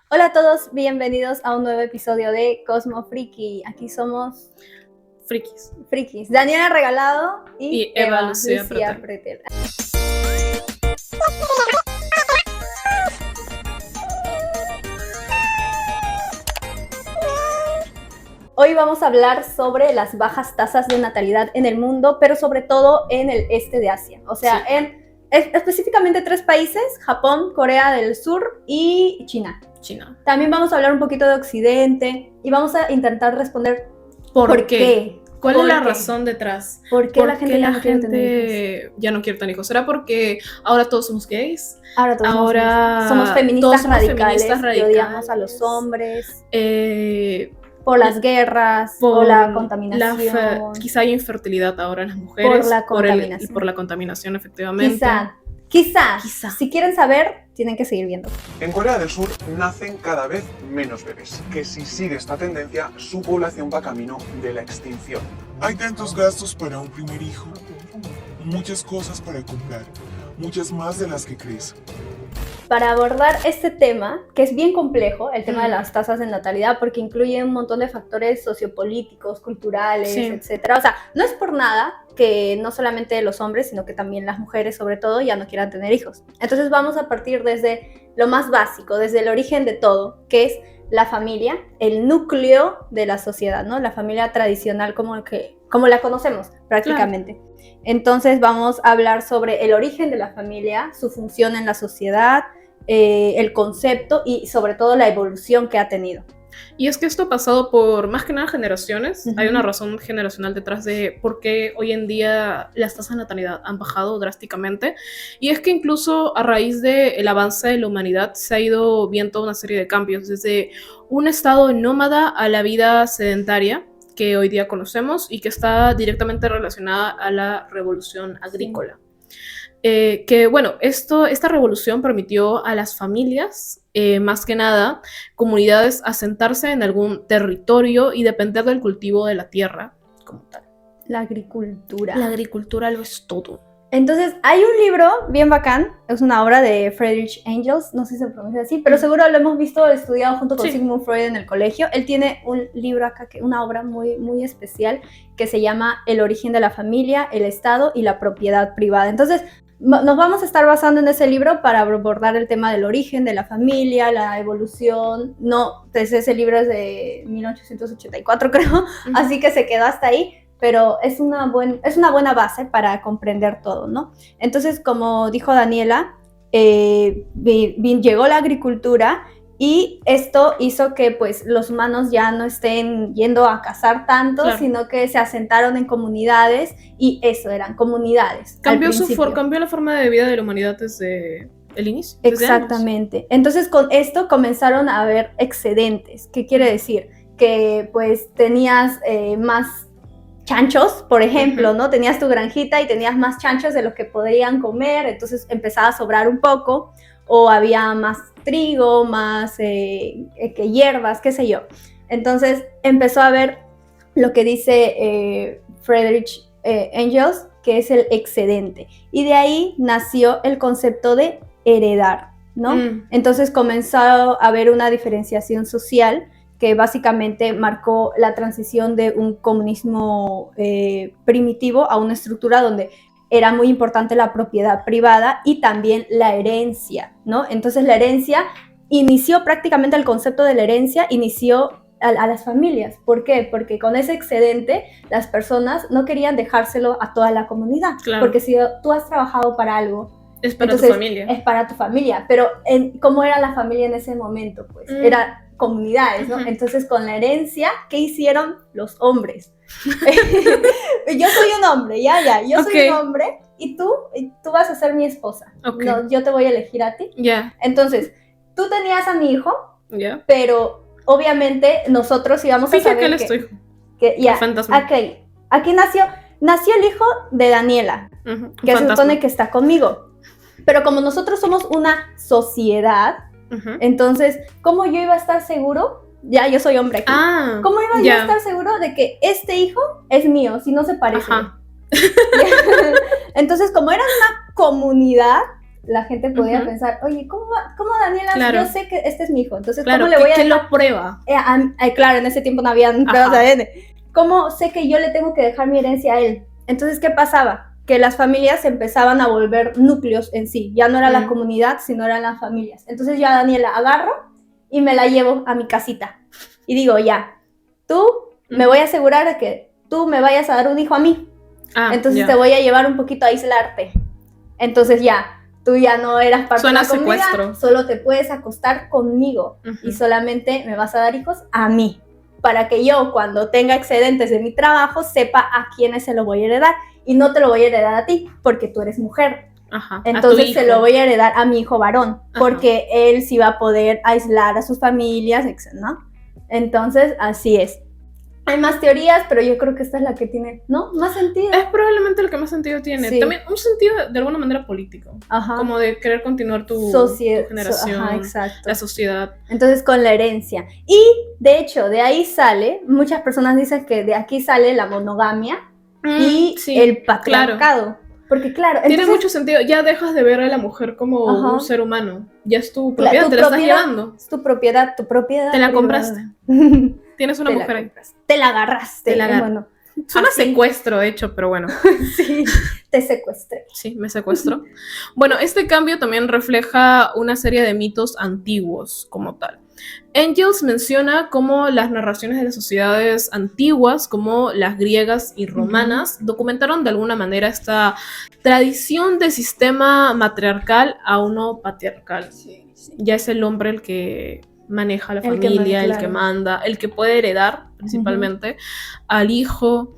Hola a todos, bienvenidos a un nuevo episodio de Cosmo Friki. Aquí somos frikis. Daniela Regalado y Eva Lucía Pretel. Hoy vamos a hablar sobre las bajas tasas de natalidad en el mundo, pero sobre todo en el este de Asia. O sea, en específicamente 3 países: Japón, Corea del Sur y China. También vamos a hablar un poquito de Occidente y vamos a intentar responder ¿por qué? ¿Cuál es la razón detrás? ¿Por qué la gente ya no quiere tener hijos? Ya no quiere tener hijos. ¿Será porque ahora todos somos gays? Ahora somos feministas radicales y odiamos a los hombres. Por las guerras, por la contaminación. Quizá hay infertilidad ahora en las mujeres. Por la contaminación, efectivamente. Quizá. Si quieren saber, tienen que seguir viendo. En Corea del Sur nacen cada vez menos bebés, que si sigue esta tendencia, su población va camino de la extinción. Hay tantos gastos para un primer hijo, muchas cosas para comprar, muchas más de las que crees. Para abordar este tema, que es bien complejo, el tema de las tasas de natalidad, porque incluye un montón de factores sociopolíticos, culturales, etcétera. O sea, no es por nada que no solamente los hombres, sino que también las mujeres, sobre todo, ya no quieran tener hijos. Entonces vamos a partir desde lo más básico, desde el origen de todo, que es la familia, el núcleo de la sociedad, ¿no? La familia tradicional como la conocemos prácticamente. Claro. Entonces vamos a hablar sobre el origen de la familia, su función en la sociedad, el concepto y sobre todo la evolución que ha tenido. Y es que esto ha pasado por más que nada generaciones. Hay una razón generacional detrás de por qué hoy en día las tasas de natalidad han bajado drásticamente. Y es que incluso a raíz del avance de la humanidad se ha ido viendo una serie de cambios, desde un estado nómada a la vida sedentaria que hoy día conocemos y que está directamente relacionada a la revolución agrícola. Que bueno, esta revolución permitió a las familias, más que nada, comunidades, asentarse en algún territorio y depender del cultivo de la tierra como tal. La agricultura. La agricultura lo es todo. Entonces, hay un libro bien bacán, es una obra de Friedrich Engels, no sé si se pronuncia así, pero seguro lo hemos visto, estudiado junto con Sigmund Freud en el colegio. Él tiene un libro acá, una obra muy, muy especial, que se llama El origen de la familia, el Estado y la propiedad privada. Entonces, nos vamos a estar basando en ese libro para abordar el tema del origen de la familia, la evolución. No, desde ese libro es de 1884, creo, así que se quedó hasta ahí. Pero es una buena base para comprender todo, ¿no? Entonces, como dijo Daniela, llegó la agricultura y esto hizo que pues los humanos ya no estén yendo a cazar tanto, sino que se asentaron en comunidades, y eso eran comunidades. Cambió la forma de vida de la humanidad desde el inicio. Exactamente. Entonces, con esto comenzaron a haber excedentes. ¿Qué quiere decir? Que pues tenías más chanchos, por ejemplo, ¿no? Tenías tu granjita y tenías más chanchos de los que podrían comer, entonces empezaba a sobrar un poco, o había más trigo, más hierbas, qué sé yo. Entonces empezó a haber lo que dice Friedrich Engels, que es el excedente, y de ahí nació el concepto de heredar, ¿no? Entonces comenzó a haber una diferenciación social que básicamente marcó la transición de un comunismo primitivo a una estructura donde era muy importante la propiedad privada y también la herencia, ¿no? Entonces la herencia inició, prácticamente el concepto de la herencia inició a las familias. ¿Por qué? Porque con ese excedente las personas no querían dejárselo a toda la comunidad. Claro. Porque si tú has trabajado para algo, es para tu familia. Es para tu familia. Pero ¿cómo era la familia en ese momento? Pues era comunidades, ¿no? Entonces, con la herencia, ¿qué hicieron los hombres? Yo soy un hombre, yo soy un hombre, y tú vas a ser mi esposa. No, yo te voy a elegir a ti. Entonces, tú tenías a mi hijo, pero obviamente nosotros íbamos a saber que él es tu hijo. Aquí nació el hijo de Daniela, que se supone que está conmigo. Pero como nosotros somos una sociedad, entonces, ¿cómo yo iba a estar seguro? Ya, yo soy hombre aquí. ¿Cómo iba yo a estar seguro de que este hijo es mío, si no se parece? Entonces, como era una comunidad, la gente podía Ujú. pensar, oye, ¿cómo Daniela? Claro. Yo sé que este es mi hijo, entonces, Claro, ¿cómo le voy a que dejar? lo prueba. Claro, en ese tiempo no habían pruebas Ajá. de ADN. ¿Cómo sé que yo le tengo que dejar mi herencia a él? Entonces, ¿qué pasaba? Que las familias se empezaban a volver núcleos en sí. Ya no era la comunidad, sino eran las familias. Entonces yo a Daniela agarro y me la llevo a mi casita. Y digo, ya, tú me voy a asegurar de que tú me vayas a dar un hijo a mí. Entonces te voy a llevar un poquito a aislarte. Entonces ya, tú ya no eras parte Suena de la comunidad, secuestro. solo te puedes acostar conmigo y solamente me vas a dar hijos a mí, para que yo cuando tenga excedentes de mi trabajo sepa a quiénes se lo voy a heredar y no te lo voy a heredar a ti porque tú eres mujer. Ajá. Entonces se lo voy a heredar a mi hijo varón porque él sí va a poder aislar a sus familias, ¿no? Entonces así es. Hay más teorías, pero yo creo que esta es la que tiene, ¿no? Más sentido. Es probablemente lo que más sentido tiene. Sí. También un sentido de alguna manera político. Ajá. Como de querer continuar tu generación, Ajá, exacto. la sociedad. Entonces con la herencia. Y de hecho, de ahí sale, muchas personas dicen que de aquí sale la monogamia y el patriarcado. Claro. Porque claro, tiene entonces, mucho sentido. Ya dejas de ver a la mujer como un ser humano. Ya es tu propiedad, te la estás llevando. Es tu propiedad. Te la compraste. Tienes una mujer ahí. Te la agarraste. Bueno, suena secuestro, de hecho, pero bueno. Sí, te secuestré. Sí, me secuestro. Bueno, este cambio también refleja una serie de mitos antiguos como tal. Engels menciona cómo las narraciones de las sociedades antiguas, como las griegas y romanas, documentaron de alguna manera esta tradición de sistema matriarcal a uno patriarcal. Sí. Ya es el hombre el que maneja la familia, el que manda, el que puede heredar principalmente al hijo.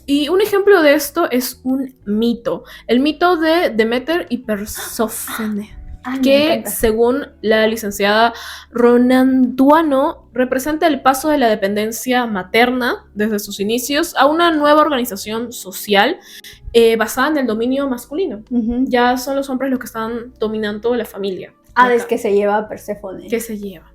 Y un ejemplo de esto es un mito, el mito de Demeter y Persófone, que según la licenciada Ronanduano representa el paso de la dependencia materna desde sus inicios a una nueva organización social basada en el dominio masculino. Ya son los hombres los que están dominando la familia. Hades que se lleva a Perséfone. Que se lleva.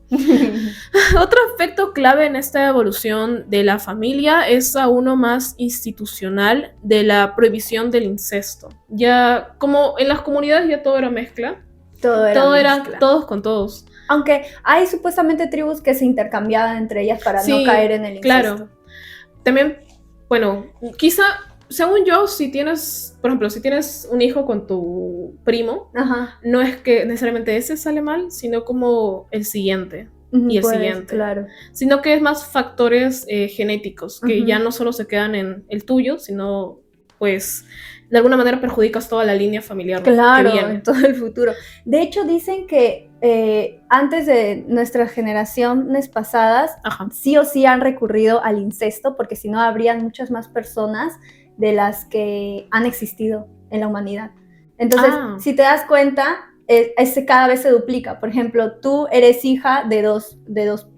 Otro aspecto clave en esta evolución de la familia es a uno más institucional de la prohibición del incesto. Ya como en las comunidades ya todo era mezcla. Todo era mezcla. Todos con todos. Aunque hay supuestamente tribus que se intercambiaban entre ellas para no caer en el incesto. Claro. También, bueno, quizá, según yo, si tienes, por ejemplo, si tienes un hijo con tu primo, no es que necesariamente ese sale mal, sino como el siguiente y el siguiente. Claro. Sino que es más factores genéticos, que ya no solo se quedan en el tuyo, sino pues de alguna manera perjudicas toda la línea familiar que viene. En todo el futuro. De hecho, dicen que antes de nuestras generaciones pasadas, sí o sí han recurrido al incesto, porque si no habrían muchas más personas de las que han existido en la humanidad. Entonces, si te das cuenta, cada vez se duplica. Por ejemplo, tú eres hija de dos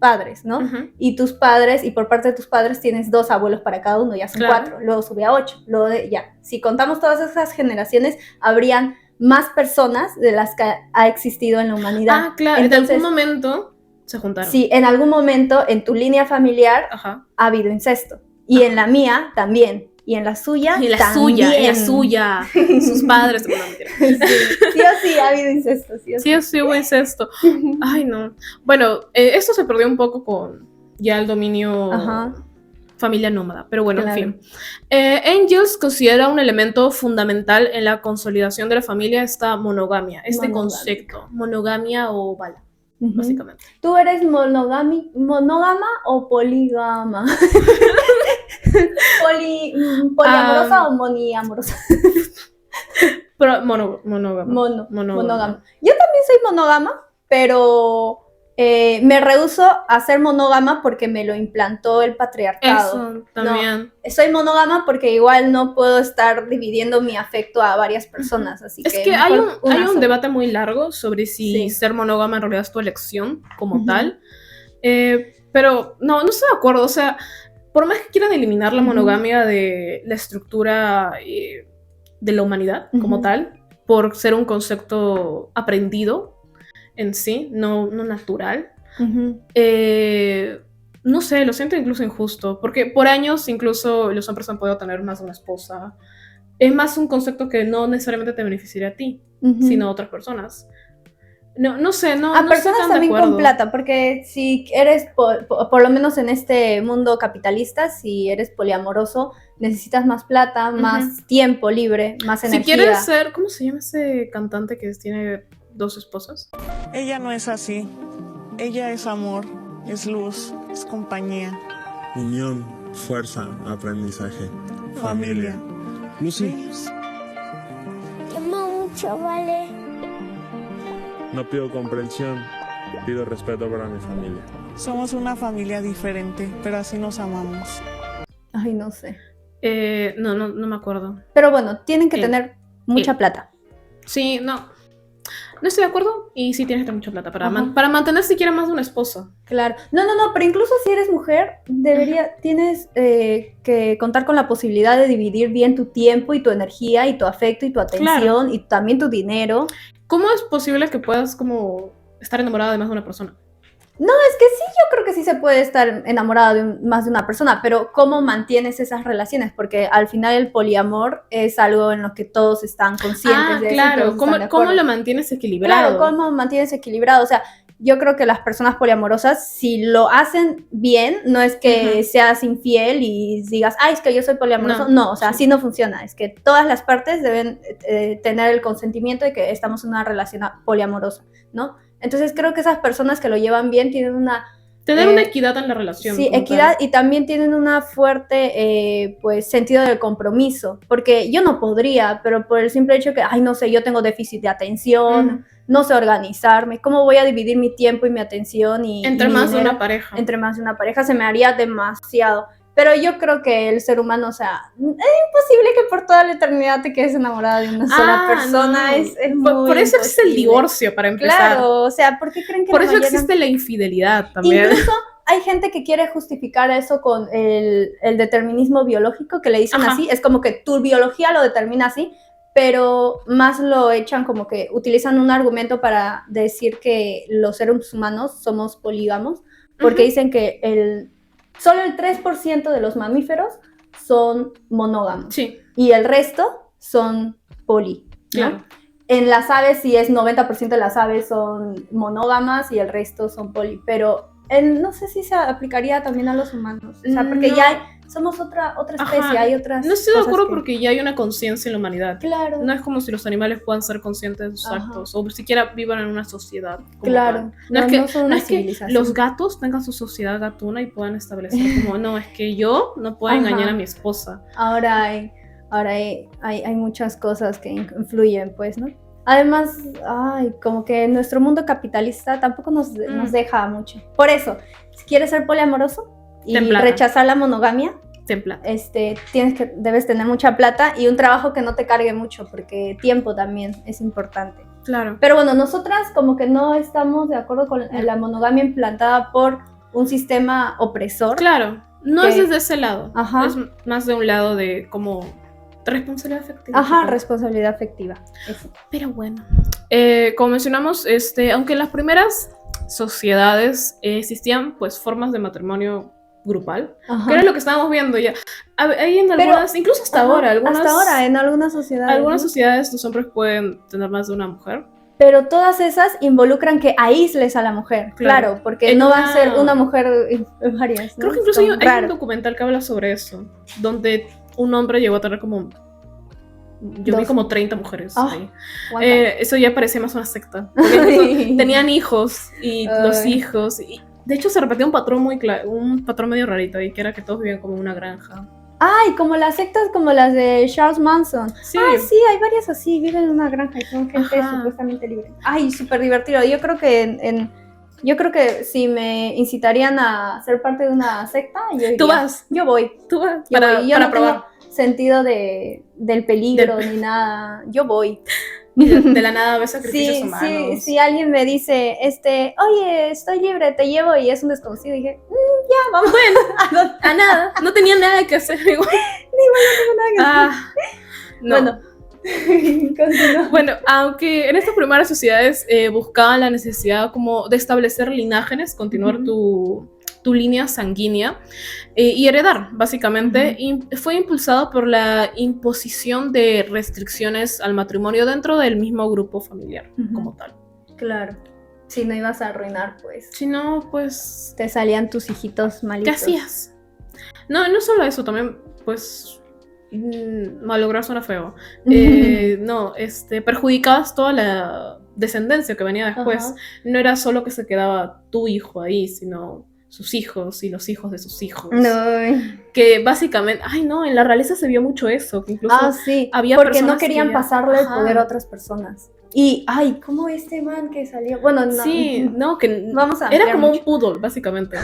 padres, ¿no? Y tus padres, y por parte de tus padres tienes 2 abuelos para cada uno, ya son 4, luego sube a 8, luego si contamos todas esas generaciones, habrían más personas de las que ha existido en la humanidad. Claro, entonces, en algún momento se juntaron. Sí, en algún momento en tu línea familiar ha habido incesto, y en la mía también. Y en la suya y también. En la suya. Sus padres. Bueno, sí o sí ha habido incesto. Sí o sí hubo incesto. Ay, no. Bueno, esto se perdió un poco con ya el dominio familia nómada. Pero bueno, en fin. Engels considera un elemento fundamental en la consolidación de la familia esta monogamia. Concepto. Monogamia o bala. Básicamente. ¿Tú eres monógama o polígama? ¿Poliamorosa o moniamorosa? Monógama. Monógama. Yo también soy monógama, pero me rehúso a ser monógama porque me lo implantó el patriarcado. Eso, también. No, soy monógama porque igual no puedo estar dividiendo mi afecto a varias personas, así es que hay un debate muy largo sobre si ser monógama en realidad es tu elección como tal, pero no estoy de acuerdo, o sea, por más que quieran eliminar la monogamia de la estructura de la humanidad como tal, por ser un concepto aprendido en sí, no natural, no sé, lo siento incluso injusto, porque por años incluso los hombres han podido tener más de una esposa, es más un concepto que no necesariamente te beneficiaría a ti, sino a otras personas. No sé, no a no personas estoy tan de también con acuerdo. plata, porque si eres, por lo menos en este mundo capitalista, si eres poliamoroso, necesitas más plata, más tiempo libre, más Si energía. quieres ser, ¿cómo se llama ese cantante que tiene 2 esposas? Ella no es así. Ella es amor, es luz, es compañía. Unión, fuerza, aprendizaje, Familia. Lucy, Te amo mucho, vale. No pido comprensión, pido respeto para mi familia. Somos una familia diferente, pero así nos amamos. Ay, no sé. No me acuerdo. Pero bueno, tienen que Él. tener mucha Él. plata. Sí, no estoy de acuerdo y sí tienes que tener mucha plata para, Ajá. para mantener siquiera más de una esposa. Claro. No, pero incluso si eres mujer, tienes que contar con la posibilidad de dividir bien tu tiempo y tu energía y tu afecto y tu atención y también tu dinero. ¿Cómo es posible que puedas como estar enamorada de más de una persona? No, es que sí, yo creo que sí se puede estar enamorada de más de una persona, pero ¿cómo mantienes esas relaciones? Porque al final el poliamor es algo en lo que todos están conscientes de eso y claro. todos están de ¿Cómo acuerdo. lo mantienes equilibrado? Claro, ¿cómo mantienes equilibrado? O sea, yo creo que las personas poliamorosas, si lo hacen bien, no es que seas infiel y digas, ay, es que yo soy poliamoroso. No, o sea, así no funciona. Es que todas las partes deben tener el consentimiento de que estamos en una relación poliamorosa, ¿no? Entonces creo que esas personas que lo llevan bien tienen una... Tener una equidad en la relación. Sí, equidad, y también tienen una fuerte pues sentido de compromiso, porque yo no podría, pero por el simple hecho que, ay, no sé, yo tengo déficit de atención, no sé organizarme, ¿cómo voy a dividir mi tiempo y mi atención? Entre más de una pareja. Entre más de una pareja se me haría demasiado. Pero yo creo que el ser humano, o sea, es imposible que por toda la eternidad te quedes enamorada de una sola persona. No. Es muy por eso existe el imposible. divorcio, para empezar. Claro, o sea, ¿por qué creen que por la eso mayoría... existe la infidelidad también. Incluso hay gente que quiere justificar eso con el determinismo biológico, que le dicen así. Es como que tu biología lo determina así, pero más lo echan como que utilizan un argumento para decir que los seres humanos somos polígamos, porque dicen que solo el 3% de los mamíferos son monógamos. Sí. Y el resto son poli, ¿no? Claro. En las aves sí es 90% de las aves son monógamas y el resto son poli, pero no sé si se aplicaría también a los humanos, o sea, porque ya somos otra especie, hay otras No estoy de cosas acuerdo porque ya hay una conciencia en la humanidad. Claro. No es como si los animales puedan ser conscientes de sus actos o siquiera vivan en una sociedad. Claro. No No es que los gatos tengan su sociedad gatuna y puedan establecer como, no, es que yo no puedo engañar a mi esposa. Ahora hay muchas cosas que influyen, pues, ¿no? Además, como que nuestro mundo capitalista tampoco nos deja mucho. Por eso, si quieres ser poliamoroso y rechazar la monogamia, debes tener mucha plata y un trabajo que no te cargue mucho, porque tiempo también es importante. Claro. Pero bueno, nosotras como que no estamos de acuerdo con la monogamia implantada por un sistema opresor. Claro, no es desde ese lado. Ajá. Es más de un lado de como responsabilidad afectiva. Ajá, responsabilidad afectiva. Eso. Pero bueno, como mencionamos, aunque en las primeras sociedades existían pues formas de matermonio grupal, que era lo que estábamos viendo ya. Hay en algunas, incluso hasta ahora, en algunas sociedades. Algunas sociedades los hombres pueden tener más de una mujer. Pero todas esas involucran que aísles a la mujer, claro, porque no va a ser una mujer en varias, ¿no? Creo que incluso hay un documental que habla sobre eso, donde un hombre llegó a tener como... Yo vi como 30 mujeres. Eso ya parecía más una secta. Tenían hijos y los hijos. Y de hecho se repetía un patrón muy claro, un patrón medio rarito ahí, que era que todos vivían como en una granja. Ay, como las sectas como las de Charles Manson. Sí. Sí, hay varias así, viven en una granja y son gente supuestamente libre. Ay, súper divertido. Yo creo que si me incitarían a ser parte de una secta, yo voy. Para probar. Sentido del peligro ni nada, yo voy. De la nada ves sacrificios humanos. Si alguien me dice, oye, estoy libre, te llevo, y es un desconocido, dije, ya, vamos. Bueno, a nada, no tenía nada que hacer igual. No tengo nada que hacer. Bueno, bueno, aunque en estas primeras sociedades buscaban la necesidad como de establecer linajes, continuar tu tu línea sanguínea y heredar, básicamente. Fue impulsado por la imposición de restricciones al matrimonio dentro del mismo grupo familiar, como tal. Claro. Si no ibas a arruinar, pues. Si no, pues... Te salían tus hijitos malitos. ¿Qué hacías? No, no solo eso, también, pues... malograr suena feo. No, perjudicabas toda la descendencia que venía después. Ajá. No era solo que se quedaba tu hijo ahí, sino sus hijos y los hijos de sus hijos. No. Que básicamente, ay no, en la realeza se vio mucho eso, que incluso Sí, había porque personas no querían que- pasarle el Ajá. poder a otras personas. Y, ay, ¿cómo este man que salió? Bueno, no. Sí, no, que Vamos a era ampliar como mucho. un poodle, básicamente.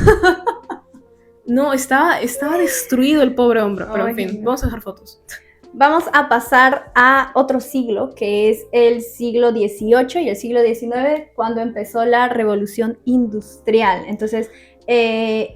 No, estaba destruido el pobre hombre, pero en Ay, fin, no. vamos a dejar fotos. Vamos a pasar a otro siglo, que es el siglo XVIII y el siglo XIX, cuando empezó la Revolución Industrial. Entonces,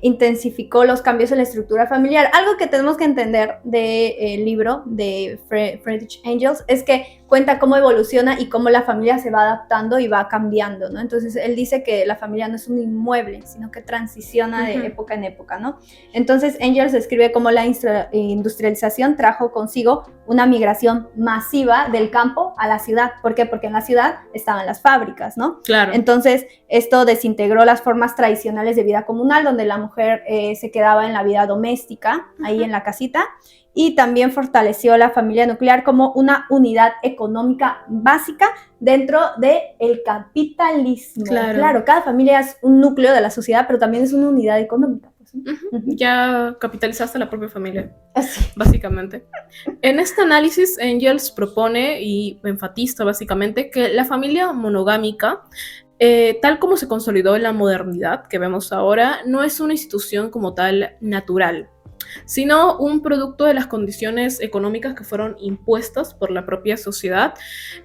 intensificó los cambios en la estructura familiar. Algo que tenemos que entender del libro de Friedrich Engels es que cuenta cómo evoluciona y cómo la familia se va adaptando y va cambiando, ¿no? Entonces, él dice que la familia no es un inmueble, sino que transiciona de época en época, ¿no? Entonces, Engels describe cómo la industrialización trajo consigo una migración masiva del campo a la ciudad. ¿Por qué? Porque en la ciudad estaban las fábricas, ¿no? Claro. Entonces, esto desintegró las formas tradicionales de vida comunal, donde la mujer se quedaba en la vida doméstica, ahí en la casita, y también fortaleció la familia nuclear como una unidad económica básica dentro del capitalismo. Claro, cada familia es un núcleo de la sociedad, pero también es una unidad económica. Pues, ¿no? Ya capitalizaste la propia familia, Así. básicamente. En este análisis, Engels propone y enfatiza básicamente que la familia monogámica, tal como se consolidó en la modernidad que vemos ahora, no es una institución como tal natural, sino un producto de las condiciones económicas que fueron impuestas por la propia sociedad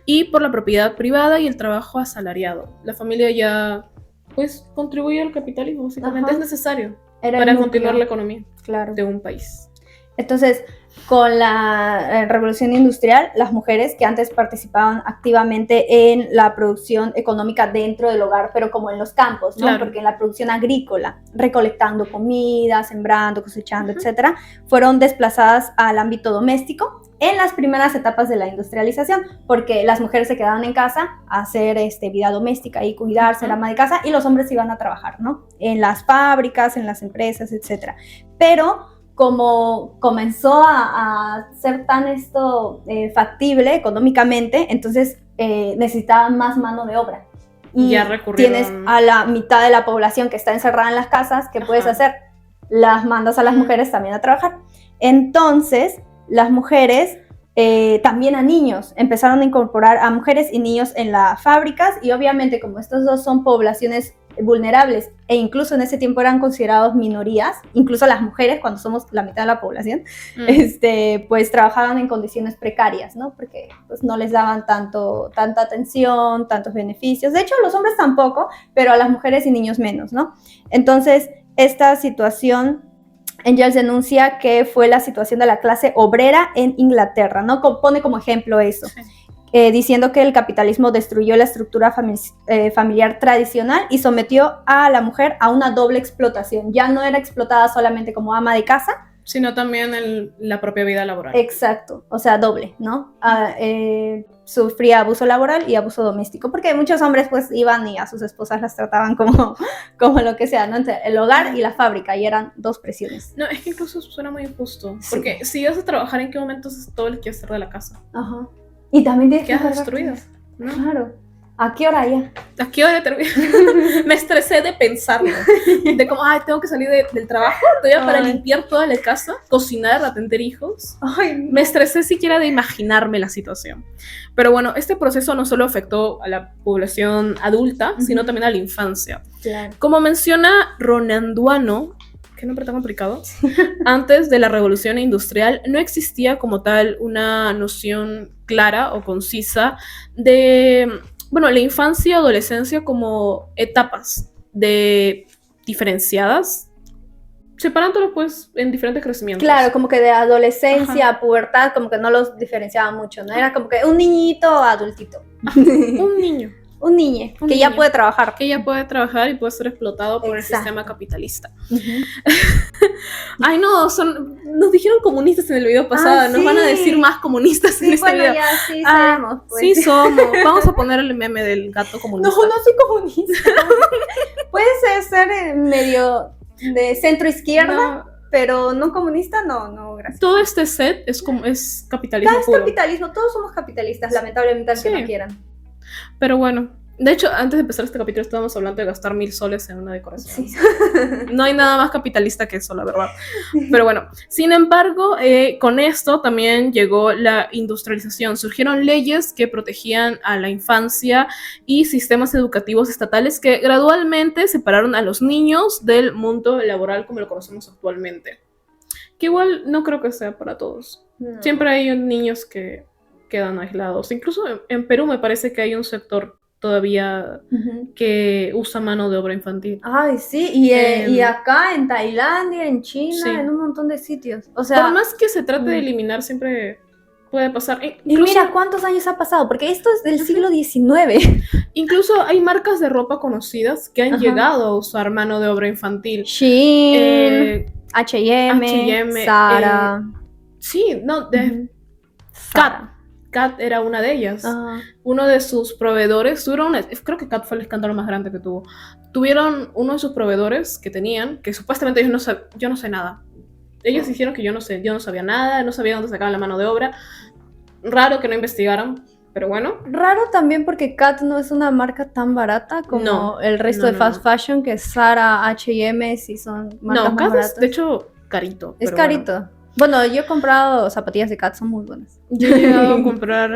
y por la propiedad privada y el trabajo asalariado. La familia ya, pues, contribuye al capitalismo, básicamente. Ajá. Es necesario Era para el núcleo. continuar la economía Claro. de un país. Entonces, con la revolución industrial, las mujeres que antes participaban activamente en la producción económica dentro del hogar, pero como en los campos, ¿no? Claro. Porque en la producción agrícola, recolectando comida, sembrando, cosechando, etcétera, fueron desplazadas al ámbito doméstico en las primeras etapas de la industrialización, porque las mujeres se quedaban en casa a hacer vida doméstica y cuidarse, la ama de casa, y los hombres iban a trabajar, ¿no? En las fábricas, en las empresas, etcétera. Pero como comenzó a ser tan factible económicamente, entonces necesitaban más mano de obra. Y ya recurrieron... tienes a la mitad de la población que está encerrada en las casas, ¿qué puedes hacer? Las mandas a las mujeres también a trabajar. Entonces, las mujeres, también a niños, empezaron a incorporar a mujeres y niños en las fábricas, y obviamente como estos dos son poblaciones vulnerables e incluso en ese tiempo eran considerados minorías, incluso las mujeres, cuando somos la mitad de la población, pues trabajaban en condiciones precarias, ¿no? Porque pues no les daban tanta atención, tantos beneficios. De hecho, los hombres tampoco, pero a las mujeres y niños menos, ¿no? Entonces, esta situación, Engels denuncia que fue la situación de la clase obrera en Inglaterra, ¿no? Pone como ejemplo eso. Sí. Diciendo que el capitalismo destruyó la estructura familiar tradicional y sometió a la mujer a una doble explotación. Ya no era explotada solamente como ama de casa, sino también en la propia vida laboral. Exacto, o sea, doble, ¿no? Sufría abuso laboral y abuso doméstico, porque muchos hombres pues iban y a sus esposas las trataban como lo que sea, ¿no? Entre el hogar y la fábrica, y eran dos presiones. No, es que incluso eso suena muy injusto, Sí. porque si vas a trabajar, ¿en qué momento es todo el quehacer de la casa? Ajá. Y también tienes que quedas destruida, ¿no? Claro. ¿A qué hora ya? ¿A qué hora termina? Me estresé de pensarlo. De como, ay, tengo que salir del trabajo todavía para limpiar toda la casa, cocinar, atender hijos. Ay, no. Me estresé siquiera de imaginarme la situación. Pero bueno, este proceso no solo afectó a la población adulta, sino también a la infancia. Claro. Como menciona Ronan Duano, qué nombre tan complicado, antes de la revolución industrial no existía como tal una noción clara o concisa de, bueno, la infancia y adolescencia como etapas diferenciadas, separándolos pues en diferentes crecimientos. Claro, como que de adolescencia a pubertad como que no los diferenciaba mucho, ¿no? Era como que un niñito adultito. Un niño. Un niño Un que ya niño. puede trabajar. Que ella puede trabajar y puede ser explotado por el Exacto. sistema capitalista. Ujú. Ay, no, nos dijeron comunistas en el video pasado, nos van a sí. decir más comunistas en Sí, este bueno, video. ya sí Ah, seremos, pues. sí somos. Vamos a poner el meme del gato No, comunista. no soy comunista. Puede ser medio de centro izquierda, No, pero no comunista, no, gracias. todo este set es capitalismo Es puro. capitalismo, todos somos capitalistas, lamentablemente, aunque Sí. no quieran. Pero bueno, de hecho, antes de empezar este capítulo estábamos hablando de gastar 1,000 soles en una decoración. Sí. No hay nada más capitalista que eso, la verdad. Pero bueno, sin embargo, con esto también llegó la industrialización. Surgieron leyes que protegían a la infancia y sistemas educativos estatales que gradualmente separaron a los niños del mundo laboral como lo conocemos actualmente. Que igual no creo que sea para todos. No. Siempre hay niños que quedan aislados. Incluso en Perú me parece que hay un sector todavía Ujú. que usa mano de obra infantil. Ay, sí, y acá en Tailandia, en China, Sí. en un montón de sitios. O sea, Por más que se trate de mm. eliminar, siempre puede pasar. y Incluso, mira cuántos años ha pasado, porque esto es del siglo XIX. incluso hay marcas de ropa conocidas que han Ajá. llegado a usar mano de obra infantil. Shein, Eh, H&M, H&M, Zara. sí, no, de Ujú. Cat. Zara. Cat era una de ellas. Ajá. Uno de sus proveedores, creo que Cat fue el escándalo más grande que tuvo. Tuvieron uno de sus proveedores que tenían, que supuestamente ellos yo no sé nada. Ellos dijeron que yo no sabía nada, no sabía dónde sacaban la mano de obra. Raro que no investigaran, pero bueno. Raro también porque Cat no es una marca tan barata como No, el resto no, de fast no. fashion, que Zara, H&M, sí son marcas No, más Cat es baratas. de hecho carito. Es pero carito. Bueno, yo he comprado zapatillas de Cat, son muy buenas. Bueno. Yo he llegado a comprar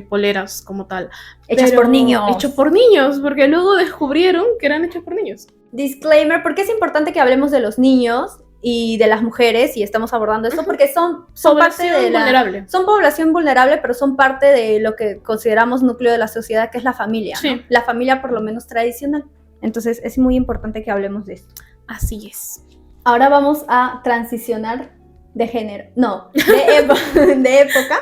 poleras como tal. Hechas pero por niños. Hechas por niños, porque luego descubrieron que eran hechas por niños. Disclaimer, porque es importante que hablemos de los niños y de las mujeres, y estamos abordando esto, porque son parte de Población vulnerable. Son población vulnerable, pero son parte de lo que consideramos núcleo de la sociedad, que es la familia, ¿no? Sí. La familia por lo menos tradicional. Entonces es muy importante que hablemos de esto. Así es. Ahora vamos a transicionar de género, no, de época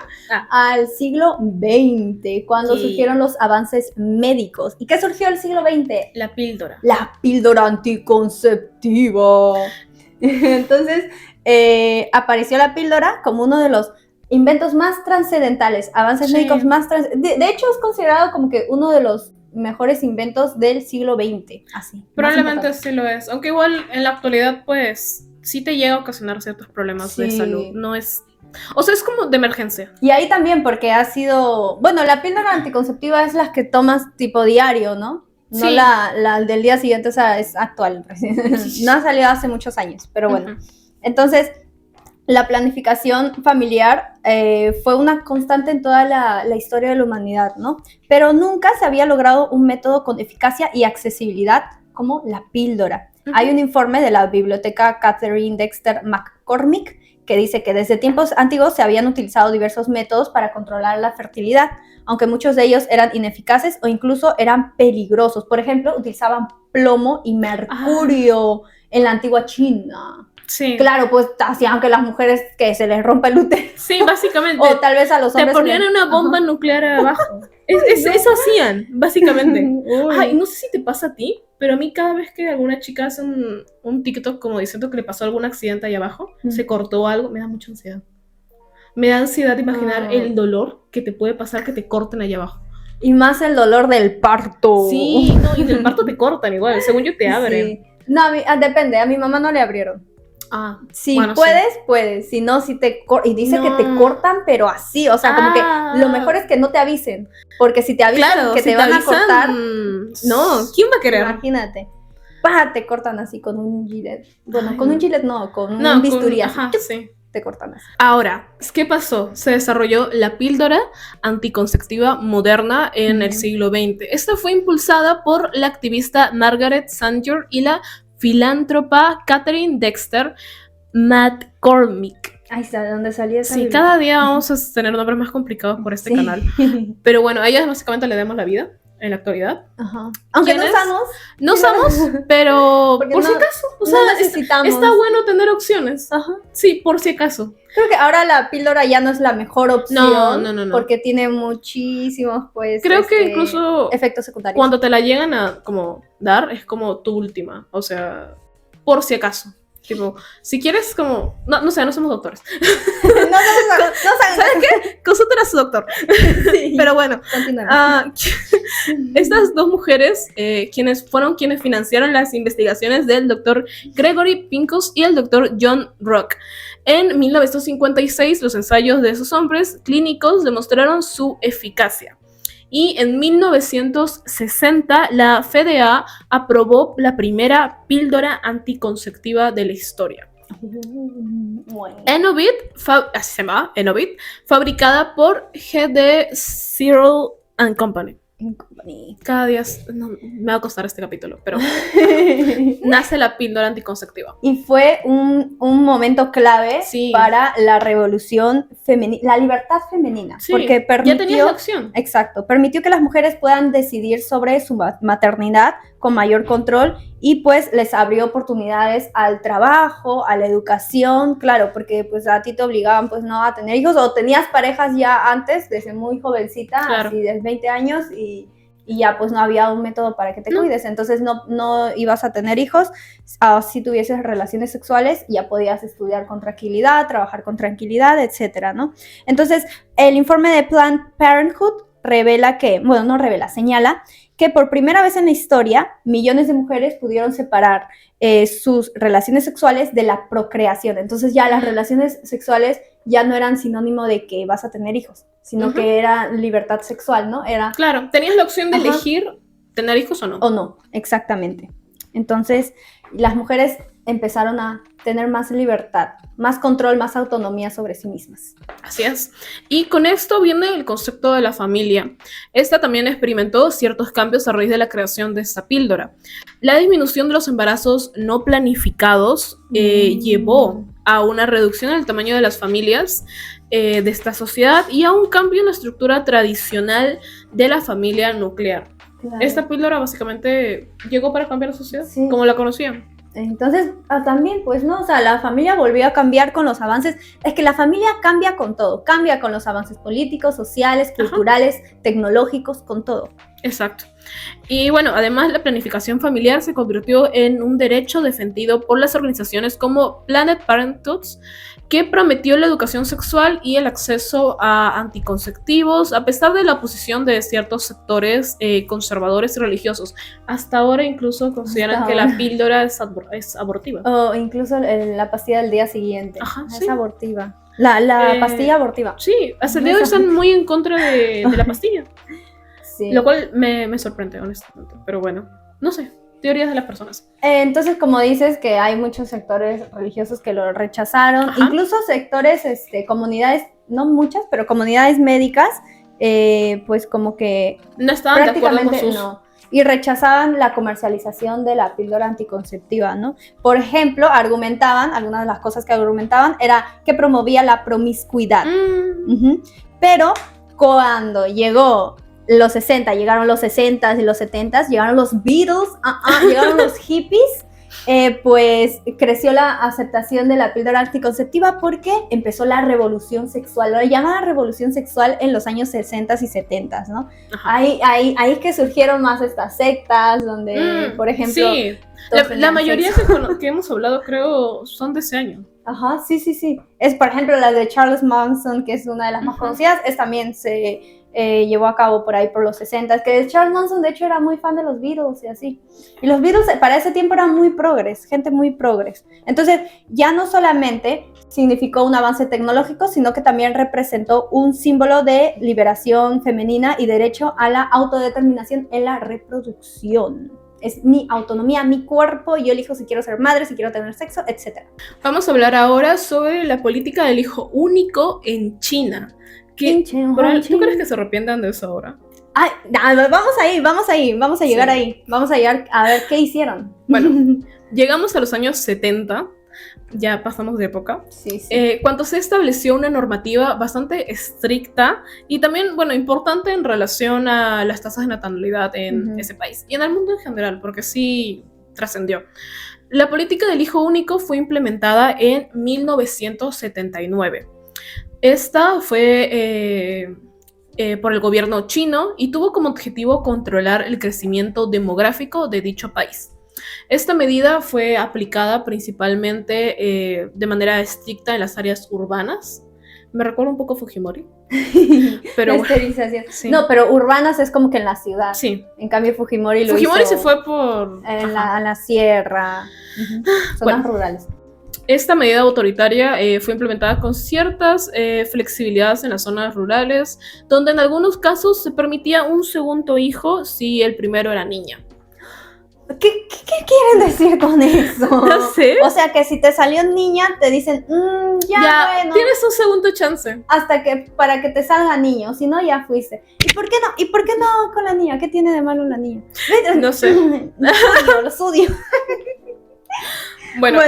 al siglo XX, cuando Sí. surgieron los avances médicos. ¿Y qué surgió el siglo XX? La píldora. La píldora anticonceptiva. Entonces, apareció la píldora como uno de los inventos más trascendentales, avances Sí. médicos más de hecho, es considerado como que uno de los mejores inventos del siglo XX. Así. más Probablemente importante. sí lo es. Aunque igual en la actualidad, pues, sí te llega a ocasionar ciertos problemas de Sí. salud. No es. O sea, es como de emergencia. Y ahí también, porque ha sido. Bueno, la píldora anticonceptiva es la que tomas tipo diario, ¿no? No Sí. la del día siguiente, o sea, es actual. No ha salido hace muchos años, pero bueno. Ujú. Entonces, la planificación familiar fue una constante en toda la historia de la humanidad, ¿no? Pero nunca se había logrado un método con eficacia y accesibilidad como la píldora. Ujú. Hay un informe de la biblioteca Catherine Dexter McCormick que dice que desde tiempos antiguos se habían utilizado diversos métodos para controlar la fertilidad, aunque muchos de ellos eran ineficaces o incluso eran peligrosos. Por ejemplo, utilizaban plomo y mercurio en la antigua China. Sí. Claro, pues hacían que las mujeres que se les rompa el útero, Sí, básicamente. o tal vez a los Te hombres ponían se les- una bomba Ajá. nuclear abajo. Eso hacían, básicamente. Uy. Ay, no sé si te pasa a ti, pero a mí cada vez que alguna chica hace un TikTok como diciendo que le pasó algún accidente ahí abajo, se cortó algo, me da mucha ansiedad. Me da ansiedad imaginar Ay. el dolor que te puede pasar que te corten ahí abajo. Y más el dolor del parto. Sí, no, y en el parto te cortan igual, según yo te abren. Sí. No, depende, a mi mamá no le abrieron. Ah, Si bueno, puedes, si no, si te y dice que te No. cortan, pero así, o sea, como que lo mejor es que no te avisen, porque si te avisan claro, que si te van avisan, a cortar, no, ¿quién va a querer? imagínate. Te cortan así con un gilet. Bueno, Ay, con no. un gilet no, con No, un bisturí así. ajá, ¡chup! sí. Te cortan así. Ahora, ¿qué pasó? Se desarrolló la píldora anticonceptiva moderna en el Ujú. siglo XX. Esta fue impulsada por la activista Margaret Sanger y la filántropa Catherine Dexter McCormick. Ay, ¿de dónde salía esa Sí, Biblia? cada día vamos a tener nombres más complicados por este Sí. canal. Pero bueno, a ellas básicamente le damos la vida en la actualidad. Ajá. Aunque no ¿Quién es? usamos, No usamos, pero Porque por si no- acaso. O no sea, necesitamos. está bueno tener opciones. Ajá. Sí, por si acaso. Creo que ahora la píldora ya no es la mejor opción. No. Porque tiene muchísimos, pues, Creo que incluso efectos secundarios. cuando te la llegan a como dar, es como tu última. O sea, por si acaso. Tipo, si quieres como... No sé, no somos doctores. ¿Sabes qué? Consúltale a su doctor. Sí. Pero bueno, Continuemos. estas dos mujeres, quienes financiaron las investigaciones del doctor Gregory Pincus y el doctor John Rock. En 1956, los ensayos de esos hombres clínicos demostraron su eficacia. Y en 1960 la FDA aprobó la primera píldora anticonceptiva de la historia. Bueno. Enovit, así se llama, Enovit, fabricada por GD Cyril and Company. Cada día me va a costar este capítulo, pero nace la píldora anticonceptiva. Y fue un momento clave Sí. para la revolución femenina, la libertad femenina, Sí, porque permitió, ya tenías la opción. exacto, permitió que las mujeres puedan decidir sobre su maternidad con mayor control y pues les abrió oportunidades al trabajo, a la educación, claro, porque pues a ti te obligaban pues no a tener hijos o tenías parejas ya antes, desde muy jovencita, Claro. así de 20 años y ya pues no había un método para que te No. cuides, entonces no ibas a tener hijos. Si tuvieses relaciones sexuales ya podías estudiar con tranquilidad, trabajar con tranquilidad, etcétera, ¿no? Entonces el informe de Planned Parenthood señala que por primera vez en la historia millones de mujeres pudieron separar sus relaciones sexuales de la procreación. Entonces ya las relaciones sexuales ya no eran sinónimo de que vas a tener hijos, sino que era libertad sexual, ¿no? Era Claro, tenías la opción de Ajá. elegir tener hijos o no. o no, exactamente. Entonces las mujeres empezaron a tener más libertad, más control, más autonomía sobre sí mismas. Así es. Y con esto viene el concepto de la familia. Esta también experimentó ciertos cambios a raíz de la creación de esta píldora. La disminución de los embarazos no planificados llevó a una reducción en el tamaño de las familias de esta sociedad y a un cambio en la estructura tradicional de la familia nuclear. Claro. Esta píldora básicamente llegó para cambiar la sociedad, Sí. como la conocían. Entonces, también, pues, ¿no? O sea, la familia volvió a cambiar con los avances. Es que la familia cambia con todo. Cambia con los avances políticos, sociales, culturales, tecnológicos, con todo. Exacto. Y bueno, además la planificación familiar se convirtió en un derecho defendido por las organizaciones como Planned Parenthood, que prometió la educación sexual y el acceso a anticonceptivos, a pesar de la oposición de ciertos sectores conservadores y religiosos. Hasta ahora incluso consideran Hasta que ahora. la píldora es abortiva. O incluso la pastilla del día siguiente. Ajá, Es sí. abortiva. La pastilla abortiva. Sí, hasta el día de hoy están muy en contra de la pastilla. Sí. Lo cual me sorprende, honestamente. Pero bueno, no sé, teorías de las personas. Entonces, como dices, que hay muchos sectores religiosos que lo rechazaron, Ajá. incluso sectores, comunidades, no muchas, pero comunidades médicas, pues como que No estaban de acuerdo con prácticamente sus... no. Y rechazaban la comercialización de la píldora anticonceptiva, ¿no? Por ejemplo, algunas de las cosas que argumentaban era que promovía la promiscuidad. Ujú. Pero cuando llegaron los 60 y los 70, llegaron los Beatles, llegaron los hippies, pues creció la aceptación de la píldora anticonceptiva porque empezó la revolución sexual, la llamada revolución sexual en los años 60 y 70, ¿no? Ajá. Ahí es que surgieron más estas sectas donde, por ejemplo... Sí, todos la tenían mayoría sexo. que hemos hablado creo son de ese año. Ajá, sí. Es, por ejemplo, la de Charles Manson, que es una de las más conocidas, también se llevó a cabo por ahí por los 60, que Charles Manson de hecho era muy fan de los Beatles y así. Y los Beatles para ese tiempo eran muy progres, gente muy progres. Entonces ya no solamente significó un avance tecnológico, sino que también representó un símbolo de liberación femenina y derecho a la autodeterminación en la reproducción. Es mi autonomía, mi cuerpo, yo elijo si quiero ser madre, si quiero tener sexo, etc. Vamos a hablar ahora sobre la política del hijo único en China. ¿Tú crees que se arrepientan de eso ahora? Ay, vamos a llegar ahí. Vamos a llegar a ver qué hicieron. Bueno, llegamos a los años 70, ya pasamos de época, sí. cuando se estableció una normativa bastante estricta y también, bueno, importante en relación a las tasas de natalidad en ese país y en el mundo en general, porque sí trascendió. La política del hijo único fue implementada en 1979. Esta fue por el gobierno chino y tuvo como objetivo controlar el crecimiento demográfico de dicho país. Esta medida fue aplicada principalmente de manera estricta en las áreas urbanas. Me recuerda un poco a Fujimori. Pero La esterilización. sí. No, pero urbanas es como que en la ciudad. Sí. En cambio, Fujimori lo Fujimori hizo se fue por... a la sierra, zonas Bueno. rurales. Esta medida autoritaria fue implementada con ciertas flexibilidades en las zonas rurales, donde en algunos casos se permitía un segundo hijo si el primero era niña. ¿Qué quieren decir con eso? No sé. O sea, que si te salió niña, te dicen, ya, bueno, tienes un segundo chance. hasta que para que te salga niño, si no, ya fuiste. ¿Y por qué no? ¿Y por qué no con la niña? ¿Qué tiene de malo la niña? No sé. Los odio. Bueno,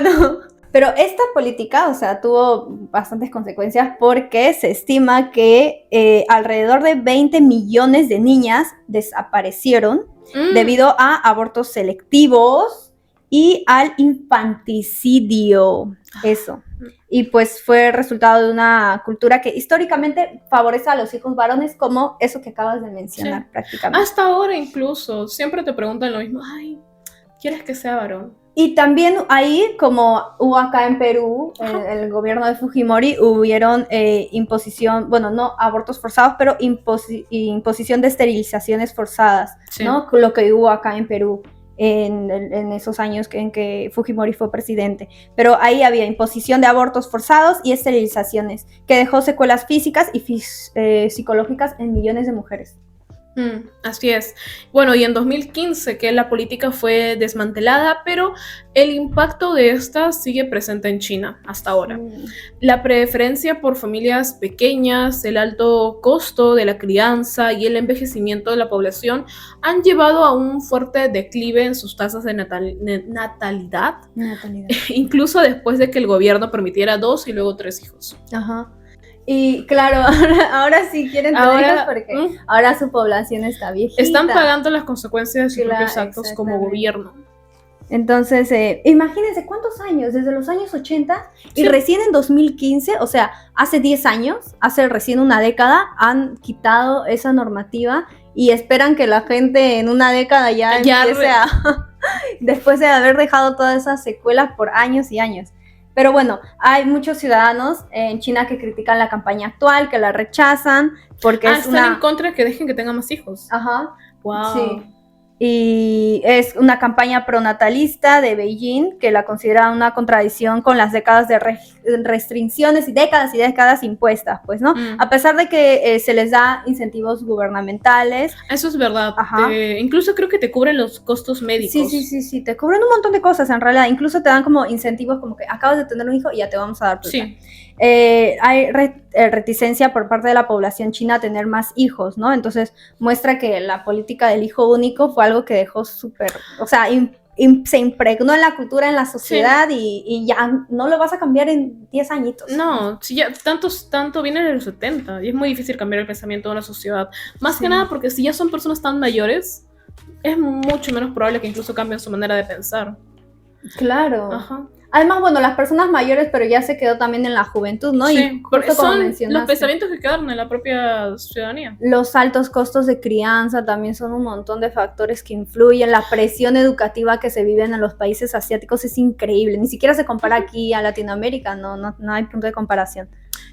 Pero esta política, o sea, tuvo bastantes consecuencias porque se estima que alrededor de 20 millones de niñas desaparecieron debido a abortos selectivos y al infanticidio. Eso. Y pues fue resultado de una cultura que históricamente favorece a los hijos varones, como eso que acabas de mencionar, Sí. prácticamente. Hasta ahora incluso, siempre te preguntan lo mismo. Ay, ¿quieres que sea varón? Y también ahí, como hubo acá en Perú, el gobierno de Fujimori, hubieron imposición, bueno, no abortos forzados, pero imposición de esterilizaciones forzadas, Sí. ¿no? Lo que hubo acá en Perú en esos años en que Fujimori fue presidente. Pero ahí había imposición de abortos forzados y esterilizaciones, que dejó secuelas físicas y psicológicas en millones de mujeres. Así es. Bueno, y en 2015 que la política fue desmantelada, pero el impacto de esta sigue presente en China hasta ahora. La preferencia por familias pequeñas, el alto costo de la crianza y el envejecimiento de la población han llevado a un fuerte declive en sus tasas de natalidad, incluso después de que el gobierno permitiera 2 y luego 3 hijos. Ajá. Y claro, ahora sí quieren tener hijos porque ahora su población está viejita. Están pagando las consecuencias de sus propios actos como exactamente. gobierno. Entonces, imagínense cuántos años, desde los años 80 y Sí. recién en 2015, o sea, hace 10 años, hace recién una década, han quitado esa normativa y esperan que la gente en una década ya empiece a... después de haber dejado todas esas secuelas por años y años. Pero bueno, hay muchos ciudadanos en China que critican la campaña actual, que la rechazan, porque es están en contra de que dejen que tengan más hijos. Ajá. Wow. Sí. Y es una campaña pronatalista de Beijing que la considera una contradicción con las décadas de restricciones y décadas impuestas, pues, ¿no? A pesar de que se les da incentivos gubernamentales. Eso es verdad. Ajá. Incluso creo que te cubren los costos médicos. Sí, te cobran un montón de cosas en realidad. Incluso te dan como incentivos como que acabas de tener un hijo y ya te vamos a dar plata. Sí. Hay reticencia por parte de la población china a tener más hijos, ¿no? Entonces muestra que la política del hijo único fue algo que dejó súper, o sea, se impregnó en la cultura, en la sociedad y ya no lo vas a cambiar en 10 añitos. No, si ya tanto viene en los 70 y es muy difícil cambiar el pensamiento de una sociedad. Más que nada porque si ya son personas tan mayores, es mucho menos probable que incluso cambien su manera de pensar. Claro. Ajá. Además, bueno, las personas mayores, pero ya se quedó también en la juventud, ¿no? Sí, Y porque justo como son mencionaste, los pensamientos que quedaron en la propia ciudadanía. los altos costos de crianza también son un montón de factores que influyen. La presión educativa que se vive en los países asiáticos es increíble. Ni siquiera se compara aquí a Latinoamérica, no hay punto de comparación.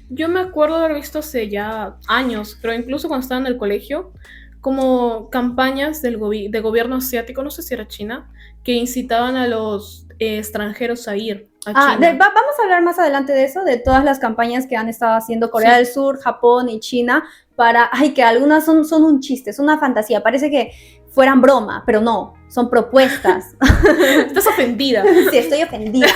Yo me acuerdo de haber visto hace ya años, pero incluso cuando estaba en el colegio, como campañas de gobierno asiático, no sé si era China, que incitaban a los extranjeros a ir a China. Vamos a hablar más adelante de eso, de todas las campañas que han estado haciendo Corea del Sur, Japón y China, que algunas son un chiste, es una fantasía, parece que fueran broma, pero no, son propuestas. Estás ofendida. Sí, estoy ofendida.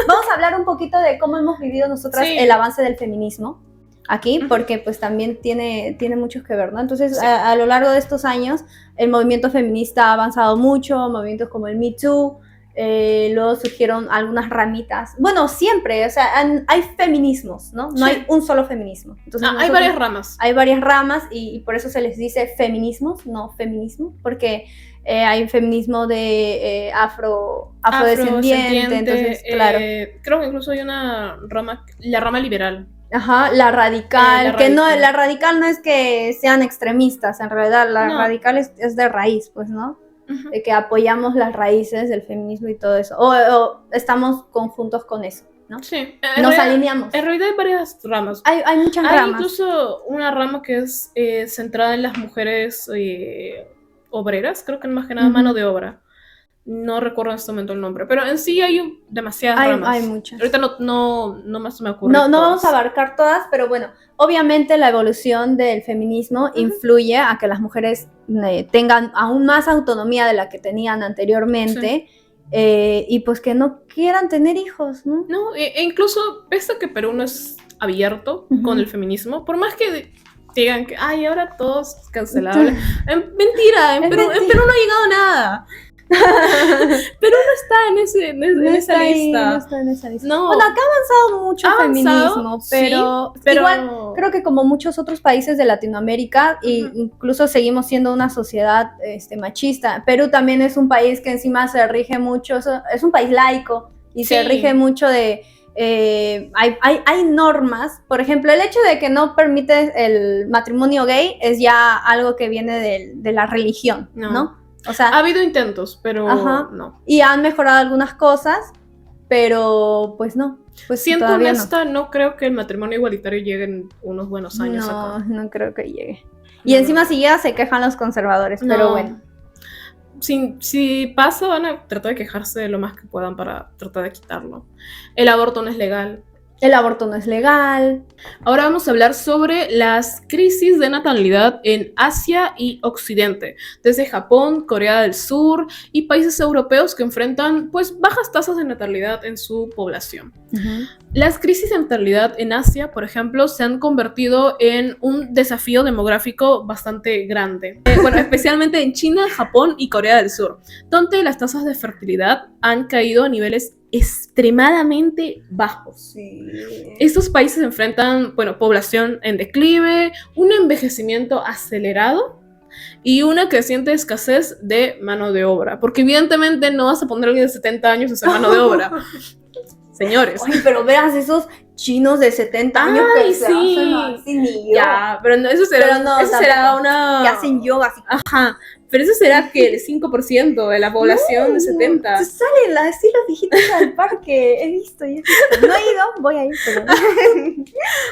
Vamos a hablar un poquito de cómo hemos vivido nosotras el avance del feminismo aquí, porque pues también tiene mucho que ver, ¿no? Entonces, a lo largo de estos años, el movimiento feminista ha avanzado mucho, movimientos como el Me Too, luego surgieron algunas ramitas. Bueno, siempre, o sea, hay feminismos, ¿no? No hay un solo feminismo. Entonces, hay varias ramas. Hay varias ramas y por eso se les dice feminismos, no feminismo, porque hay feminismo de afrodescendiente, entonces, claro. Creo que incluso hay una rama, la rama liberal. Ajá, la radical, la radical no es que sean extremistas, en realidad la radical es de raíz, pues, ¿no? Uh-huh. De que apoyamos las raíces del feminismo y todo eso, o estamos conjuntos con eso, ¿no? Sí. Nos alineamos. En realidad hay varias ramas. Hay muchas ramas. Hay incluso una rama que es centrada en las mujeres obreras, creo que más que nada mano de obra. No recuerdo en este momento el nombre, pero en sí hay demasiadas ramas. Hay muchas. Ahorita no más me ocurre. No vamos a abarcar todas, pero bueno, obviamente la evolución del feminismo influye a que las mujeres tengan aún más autonomía de la que tenían anteriormente, y pues que no quieran tener hijos, ¿no? No, e incluso pese a que Perú no es abierto con el feminismo, por más que digan que ahora todo es cancelable. Mentira, en Perú no ha llegado nada. Pero no está en esa lista. No está en esa lista. No. Bueno, acá ha avanzado mucho el feminismo, pero igual creo que como muchos otros países de Latinoamérica, incluso seguimos siendo una sociedad machista. Perú también es un país que encima se rige mucho, es un país laico y se rige mucho de... hay normas, por ejemplo, el hecho de que no permites el matrimonio gay es ya algo que viene de la religión, ¿no? O sea, ha habido intentos, pero no. Y han mejorado algunas cosas, pero pues no. Pues siendo honesta, no creo que el matrimonio igualitario llegue en unos buenos años acá. No creo que llegue. Y encima si llega se quejan los conservadores, pero bueno. Si pasa, van a tratar de quejarse lo más que puedan para tratar de quitarlo. El aborto no es legal. El aborto no es legal. Ahora vamos a hablar sobre las crisis de natalidad en Asia y Occidente, desde Japón, Corea del Sur y países europeos que enfrentan pues bajas tasas de natalidad en su población. Uh-huh. Las crisis de natalidad en Asia, por ejemplo, se han convertido en un desafío demográfico bastante grande. Especialmente en China, Japón y Corea del Sur, donde las tasas de fertilidad han caído a niveles extremadamente bajos. Sí. Estos países enfrentan, población en declive, un envejecimiento acelerado y una creciente escasez de mano de obra, porque evidentemente no vas a poner a alguien de 70 años a hacer mano de obra. Señores. Ay, pero veas esos chinos de 70 años que se hacen así, ni yo. Ya, pero no, eso será una... Que hacen yoga así. Ajá. Pero eso será que el 5% de la población de 70. Se salen así los viejitos al parque. He visto. No he ido, voy a ir. Pero...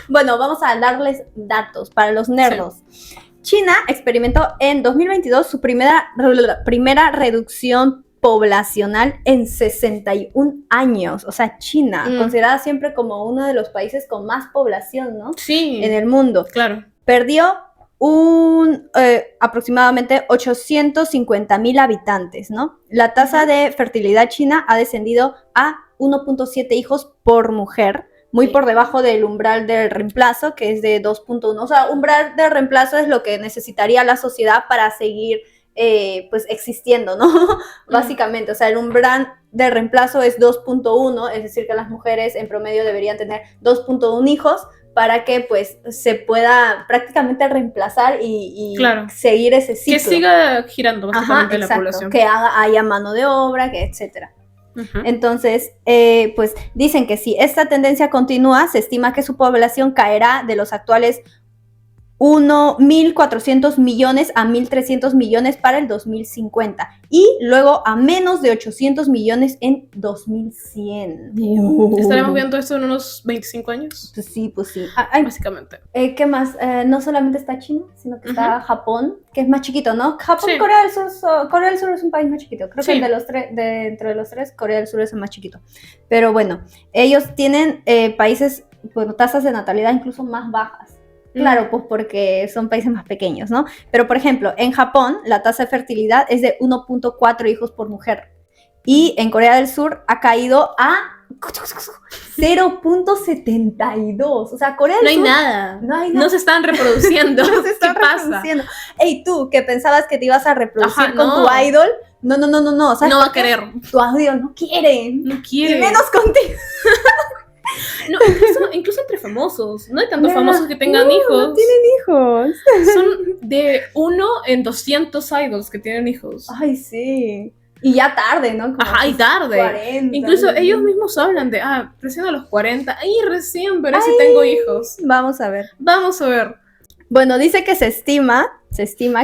Bueno, vamos a darles datos para los nerdos. Sí. China experimentó en 2022 su primera reducción poblacional en 61 años. O sea, China, considerada siempre como uno de los países con más población, ¿no? Sí. En el mundo. Claro. Perdió aproximadamente 850,000 habitantes, ¿no? La tasa de fertilidad china ha descendido a 1.7 hijos por mujer, muy por debajo del umbral del reemplazo, que es de 2.1. O sea, umbral del reemplazo es lo que necesitaría la sociedad para seguir pues existiendo, ¿no? Básicamente, o sea, el umbral de reemplazo es 2.1, es decir, que las mujeres en promedio deberían tener 2.1 hijos para que pues se pueda prácticamente reemplazar y seguir ese ciclo. Que siga girando básicamente la población. Que haya mano de obra, que etcétera. Uh-huh. Entonces, pues dicen que si esta tendencia continúa, se estima que su población caerá de los actuales 1.400 millones a 1.300 millones para el 2050 y luego a menos de 800 millones en 2100. ¿Estaremos viendo esto en unos 25 años? Pues sí. Básicamente. ¿Qué más? No solamente está China, sino que está Japón, que es más chiquito, ¿no? Japón y Corea del Sur es un país más chiquito. Creo que entre los tres, Corea del Sur es el más chiquito. Pero bueno, ellos tienen tasas de natalidad incluso más bajas. Claro, pues porque son países más pequeños, ¿no? Pero, por ejemplo, en Japón la tasa de fertilidad es de 1.4 hijos por mujer. Y en Corea del Sur ha caído a 0.72. O sea, Corea del Sur... No hay nada. No se están reproduciendo. ¿Qué pasa? Ey, tú, que pensabas que te ibas a reproducir con tu idol, No. ¿Sabes No va por a qué? querer. Tu audio no quiere. No Y quiere. menos contigo. No, incluso entre famosos. No hay tantos No, famosos que tengan no, hijos. No tienen hijos. Son de 1 en 200 idols que tienen hijos. Ay, sí. Y ya tarde, ¿no? Como Ajá, y sus tarde. 40, Incluso ¿no? ellos mismos hablan de, recién a los 40. Ay, recién, veré si tengo hijos. Vamos a ver. Vamos a ver. Bueno, dice que se estima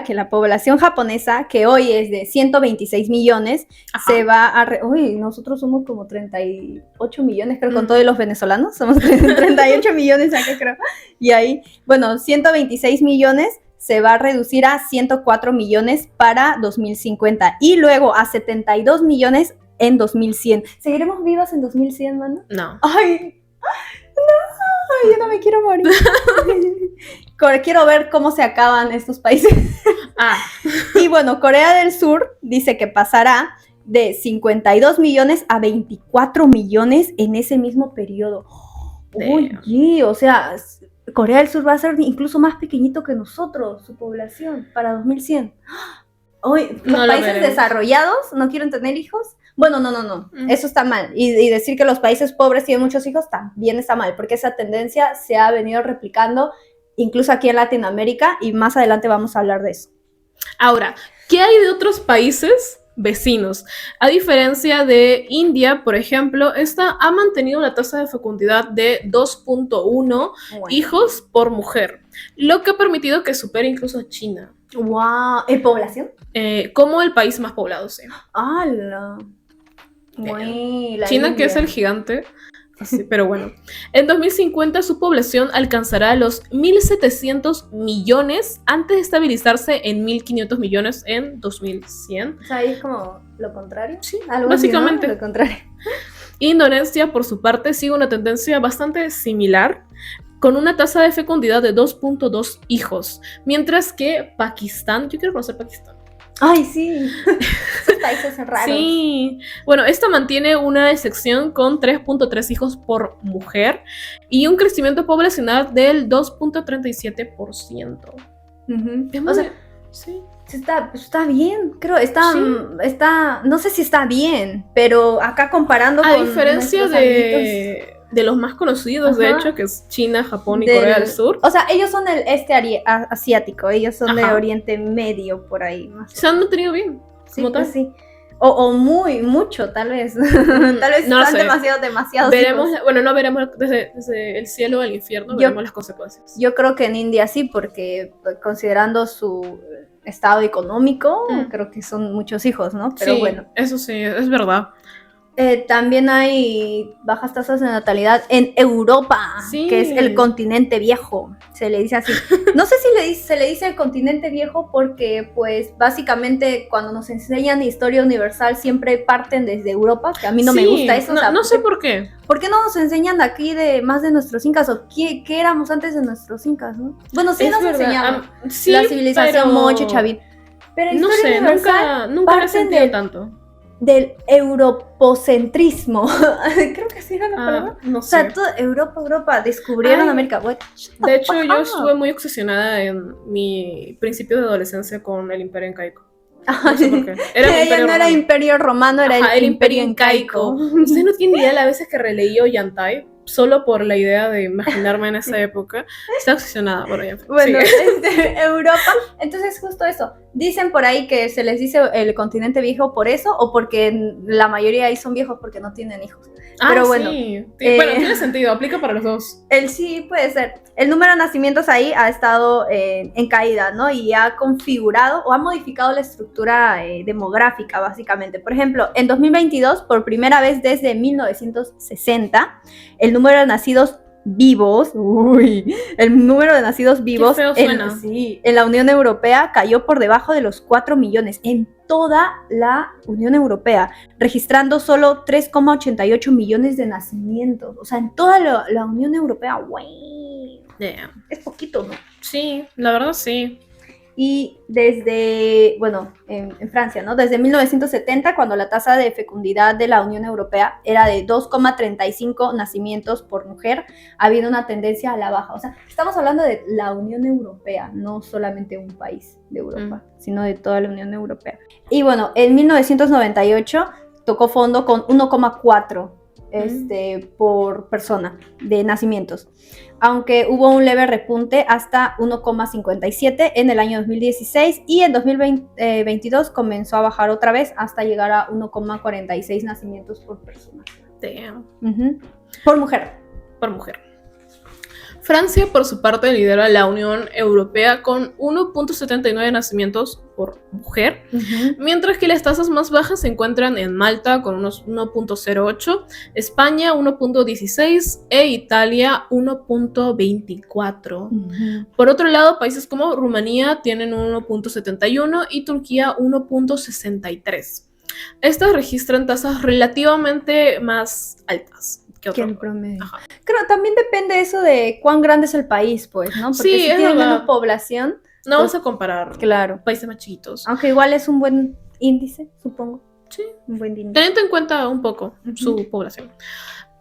que la población japonesa, que hoy es de 126 millones, Ajá. se va a... Uy, nosotros somos como 38 millones, creo, con Mm. todos los venezolanos. Somos 38 millones acá, creo. Y ahí, bueno, 126 millones se va a reducir a 104 millones para 2050 y luego a 72 millones en 2100. ¿Seguiremos vivas en 2100, mano? No. ¡Ay! ¡No! Yo no me quiero morir. Quiero ver cómo se acaban estos países. Y bueno, Corea del Sur dice que pasará de 52 millones a 24 millones en ese mismo periodo. Damn. Oye, o sea, Corea del Sur va a ser incluso más pequeñito que nosotros, su población, para 2100. Hoy, los No lo países veremos. desarrollados no quieren tener hijos. Bueno, no. Mm. Eso está mal. Y decir que los países pobres tienen muchos hijos también está mal, porque esa tendencia se ha venido replicando incluso aquí en Latinoamérica y más adelante vamos a hablar de eso. Ahora, ¿qué hay de otros países vecinos? A diferencia de India, por ejemplo, esta ha mantenido una tasa de fecundidad de 2.1 hijos por mujer, lo que ha permitido que supere incluso a China ¡Wow! ¿En población? como el país más poblado. Sí. ¡Hala! Güey, la China, que India. es el gigante. Sí, pero bueno, en 2050 su población alcanzará los 1.700 millones antes de estabilizarse en 1.500 millones en 2100. O sea, ahí es como lo contrario. Sí, Algo así, ¿no? básicamente. Lo contrario. Indonesia, por su parte, sigue una tendencia bastante similar, con una tasa de fecundidad de 2.2 hijos, mientras que Pakistán, yo quiero conocer Pakistán. Ay, sí. Esos países son raros. Sí, bueno, esta mantiene una excepción con 3.3 hijos por mujer y un crecimiento poblacional del 2.37%. Ujú. Es O muy- sea, sí. está bien, creo. Está, Sí. no sé si está bien, pero acá comparando A con diferencia nuestros amiguitos de los más conocidos, de Ajá. hecho, que es China, Japón y del- Corea del Sur, O sea, ellos son del asiático, ellos son de Ajá. Oriente Medio, por ahí más. se han mantenido bien. Sí, como pues tal. sí. O mucho, tal vez. Tal vez no están sé. demasiados Veremos, hijos. bueno, no veremos desde el cielo al infierno, Yo- veremos las consecuencias. Yo creo que en India sí, porque considerando su estado económico, creo que son muchos hijos, ¿no? Pero sí, bueno. eso sí, es verdad. También hay bajas tasas de natalidad en Europa, Sí. que es el continente viejo, se le dice así. No sé si se le dice el continente viejo porque, pues, básicamente cuando nos enseñan historia universal siempre parten desde Europa, que a mí no me Sí, gusta eso. No, o sea, no sé por qué. ¿por qué no nos enseñan aquí de más de nuestros incas o qué éramos antes de nuestros incas, no? Bueno, sí Es nos verdad. enseñaron Sí, la civilización pero moche, chavín. Pero no historia sé, universal nunca lo he parten sentido tanto. del europocentrismo. Creo que así era la palabra. No O sea, sé. toda Europa, descubrieron Ay, América. What? De hecho, yo fuck? estuve muy obsesionada en mi principio de adolescencia con el Imperio Incaico. Ay, No sé por qué. Era el ella Imperio no era Romano. Imperio Romano, era Ajá, el Imperio Incaico. Usted no tiene idea las veces que releí Ollantay solo por la idea de imaginarme en esa época. Estaba obsesionada, bueno, ya. Bueno, sigue. Europa, entonces justo eso. Dicen por ahí que se les dice el continente viejo por eso o porque la mayoría ahí son viejos porque no tienen hijos. Pero bueno, Sí. Bueno, tiene sentido, aplica para los dos. El sí puede ser. El número de nacimientos ahí ha estado en caída, ¿no? Y ha configurado o ha modificado la estructura demográfica, básicamente. Por ejemplo, en 2022, por primera vez desde 1960, el número de nacidos vivos, el número de nacidos vivos feo suena. en la Unión Europea cayó por debajo de los 4 millones en toda la Unión Europea, registrando solo 3,88 millones de nacimientos. O sea, en toda la Unión Europea, güey. Damn. Es poquito, ¿no? Sí, la verdad sí. y desde, bueno, en Francia, ¿no? Desde 1970, cuando la tasa de fecundidad de la Unión Europea era de 2,35 nacimientos por mujer, ha habido una tendencia a la baja. O sea, estamos hablando de la Unión Europea, no solamente un país de Europa, sino de toda la Unión Europea. Y bueno, en 1998 tocó fondo con 1,4 por persona de nacimientos, aunque hubo un leve repunte hasta 1,57 en el año 2016 y en 2022 comenzó a bajar otra vez hasta llegar a 1,46 nacimientos por persona. Damn. Por mujer. Por mujer. Francia, por su parte, lidera la Unión Europea con 1,79 nacimientos por mujer, mientras que las tasas más bajas se encuentran en Malta con unos 1,08, España 1,16 e Italia 1,24. Por otro lado, países como Rumanía tienen 1,71 y Turquía 1,63. Estas registran tasas relativamente más altas que el promedio. Creo también depende eso de cuán grande es el país, pues, ¿no? Porque sí, si tiene menos población, no vas a comparar claro, países más chiquitos. Aunque igual es un buen índice, supongo. Sí. Un buen índice. Teniendo en cuenta un poco su población.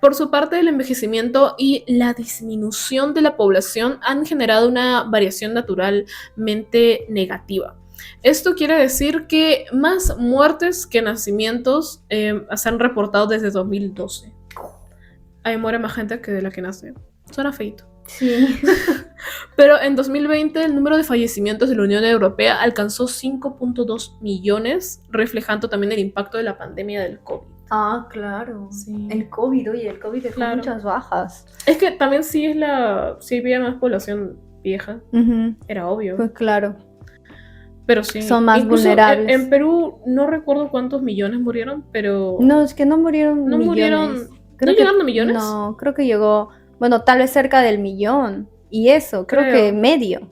Por su parte, el envejecimiento y la disminución de la población han generado una variación naturalmente negativa. Esto quiere decir que más muertes que nacimientos se han reportado desde 2012. Ahí muere más gente que de la que nace. Suena feito. Sí. Pero en 2020 el número de fallecimientos de la Unión Europea alcanzó 5,2 millones, reflejando también el impacto de la pandemia del COVID. Ah, claro. Sí. El COVID, oye, el COVID dejó muchas bajas. Es que también sí había más población vieja. Era obvio. Pues claro. Pero sí. Son más incluso vulnerables. En Perú no recuerdo cuántos millones murieron, pero... No, es que no murieron no millones. Murieron... ¿No llegaron a millones? No, creo que llegó, bueno, tal vez cerca del millón. Y eso, creo que medio.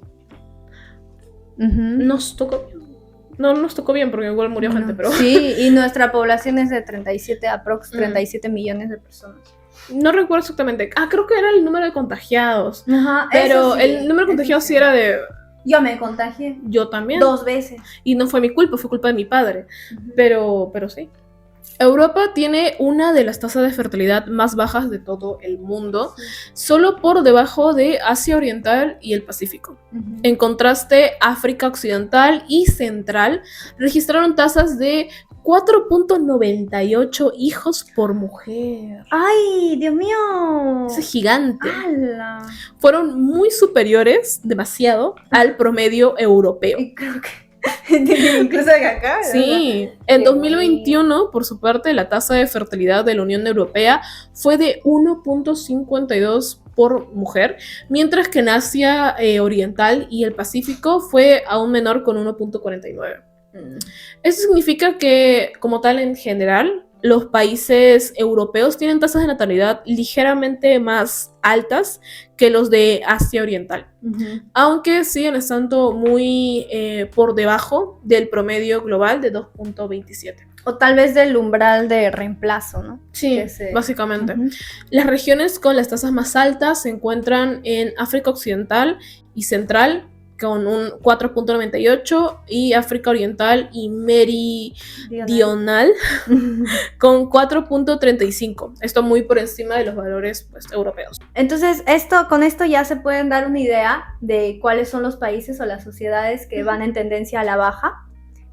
Nos tocó bien. No nos tocó bien porque igual murió gente, pero... Sí, y nuestra población es de 37 millones de personas. No recuerdo exactamente. Creo que era el número de contagiados. Ajá, pero sí, el número de contagiados sí era de... Yo me contagié. Yo también. 2 veces. Y no fue mi culpa, fue culpa de mi padre. Pero sí. Europa tiene una de las tasas de fertilidad más bajas de todo el mundo, solo por debajo de Asia Oriental y el Pacífico. En contraste, África Occidental y Central registraron tasas de 4,98 hijos por mujer. ¡Ay, Dios mío! Es gigante. ¡Hala! Fueron muy superiores, demasiado, al promedio europeo. Y creo que incluso de acá. Sí, en 2021, por su parte, la tasa de fertilidad de la Unión Europea fue de 1,52 por mujer, mientras que en Asia Oriental y el Pacífico fue aún menor con 1,49. Eso significa que, como tal, en general, los países europeos tienen tasas de natalidad ligeramente más altas que los de Asia Oriental, aunque siguen estando muy por debajo del promedio global de 2,27. O tal vez del umbral de reemplazo, ¿no? Sí, básicamente. Las regiones con las tasas más altas se encuentran en África Occidental y Central, con un 4,98, y África Oriental y Meridional con 4,35. Esto muy por encima de los valores, pues, europeos. Entonces, con esto ya se pueden dar una idea de cuáles son los países o las sociedades que van en tendencia a la baja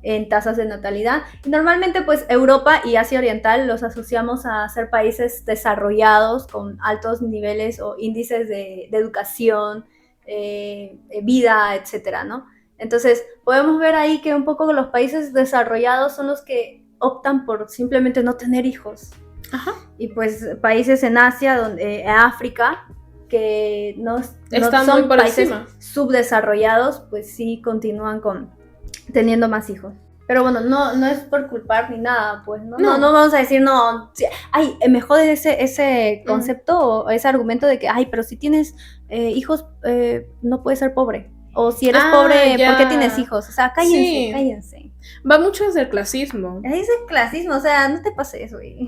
en tasas de natalidad. Y normalmente, pues, Europa y Asia Oriental los asociamos a ser países desarrollados con altos niveles o índices de educación, vida, etcétera, ¿no? Entonces, podemos ver ahí que un poco los países desarrollados son los que optan por simplemente no tener hijos. Y pues países en Asia, África, que no están son muy por países encima. Subdesarrollados, pues sí continúan teniendo más hijos. Pero bueno, no es por culpar ni nada, pues, ¿no? No vamos a decir, no, ay, me jode ese concepto o ese argumento de que, ay, pero si tienes hijos, no puedes ser pobre. O si eres pobre, ¿por qué tienes hijos? O sea, cállense. Va mucho desde el clasismo. Es el clasismo, o sea, no te pases, güey.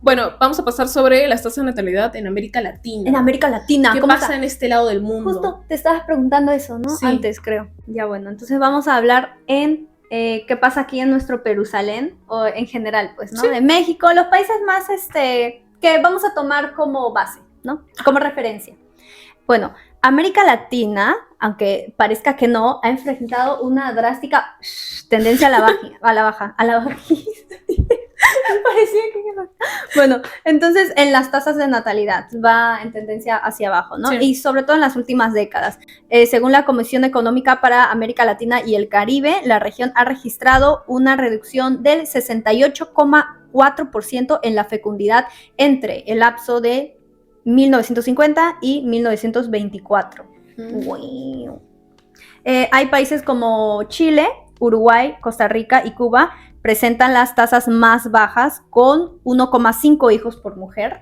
Bueno, vamos a pasar sobre las tasas de natalidad en América Latina. En América Latina, ¿Qué ¿cómo pasa está? en este lado del mundo? Justo te estabas preguntando eso, ¿no? Sí. Antes, creo. Ya bueno, entonces vamos a hablar en qué pasa aquí en nuestro Perusalén, o en general, pues, ¿no? Sí. De México, los países más, que vamos a tomar como base, ¿no? Como referencia. Bueno, América Latina, aunque parezca que no, ha enfrentado una drástica tendencia a la baja. Me parecía que iba. Bueno, entonces en las tasas de natalidad va en tendencia hacia abajo, ¿no? Sí. Y sobre todo en las últimas décadas. Según la Comisión Económica para América Latina y el Caribe, la región ha registrado una reducción del 68,4% en la fecundidad entre el lapso de 1950 y 1924. Wow. Hay países como Chile, Uruguay, Costa Rica y Cuba presentan las tasas más bajas con 1,5 hijos por mujer,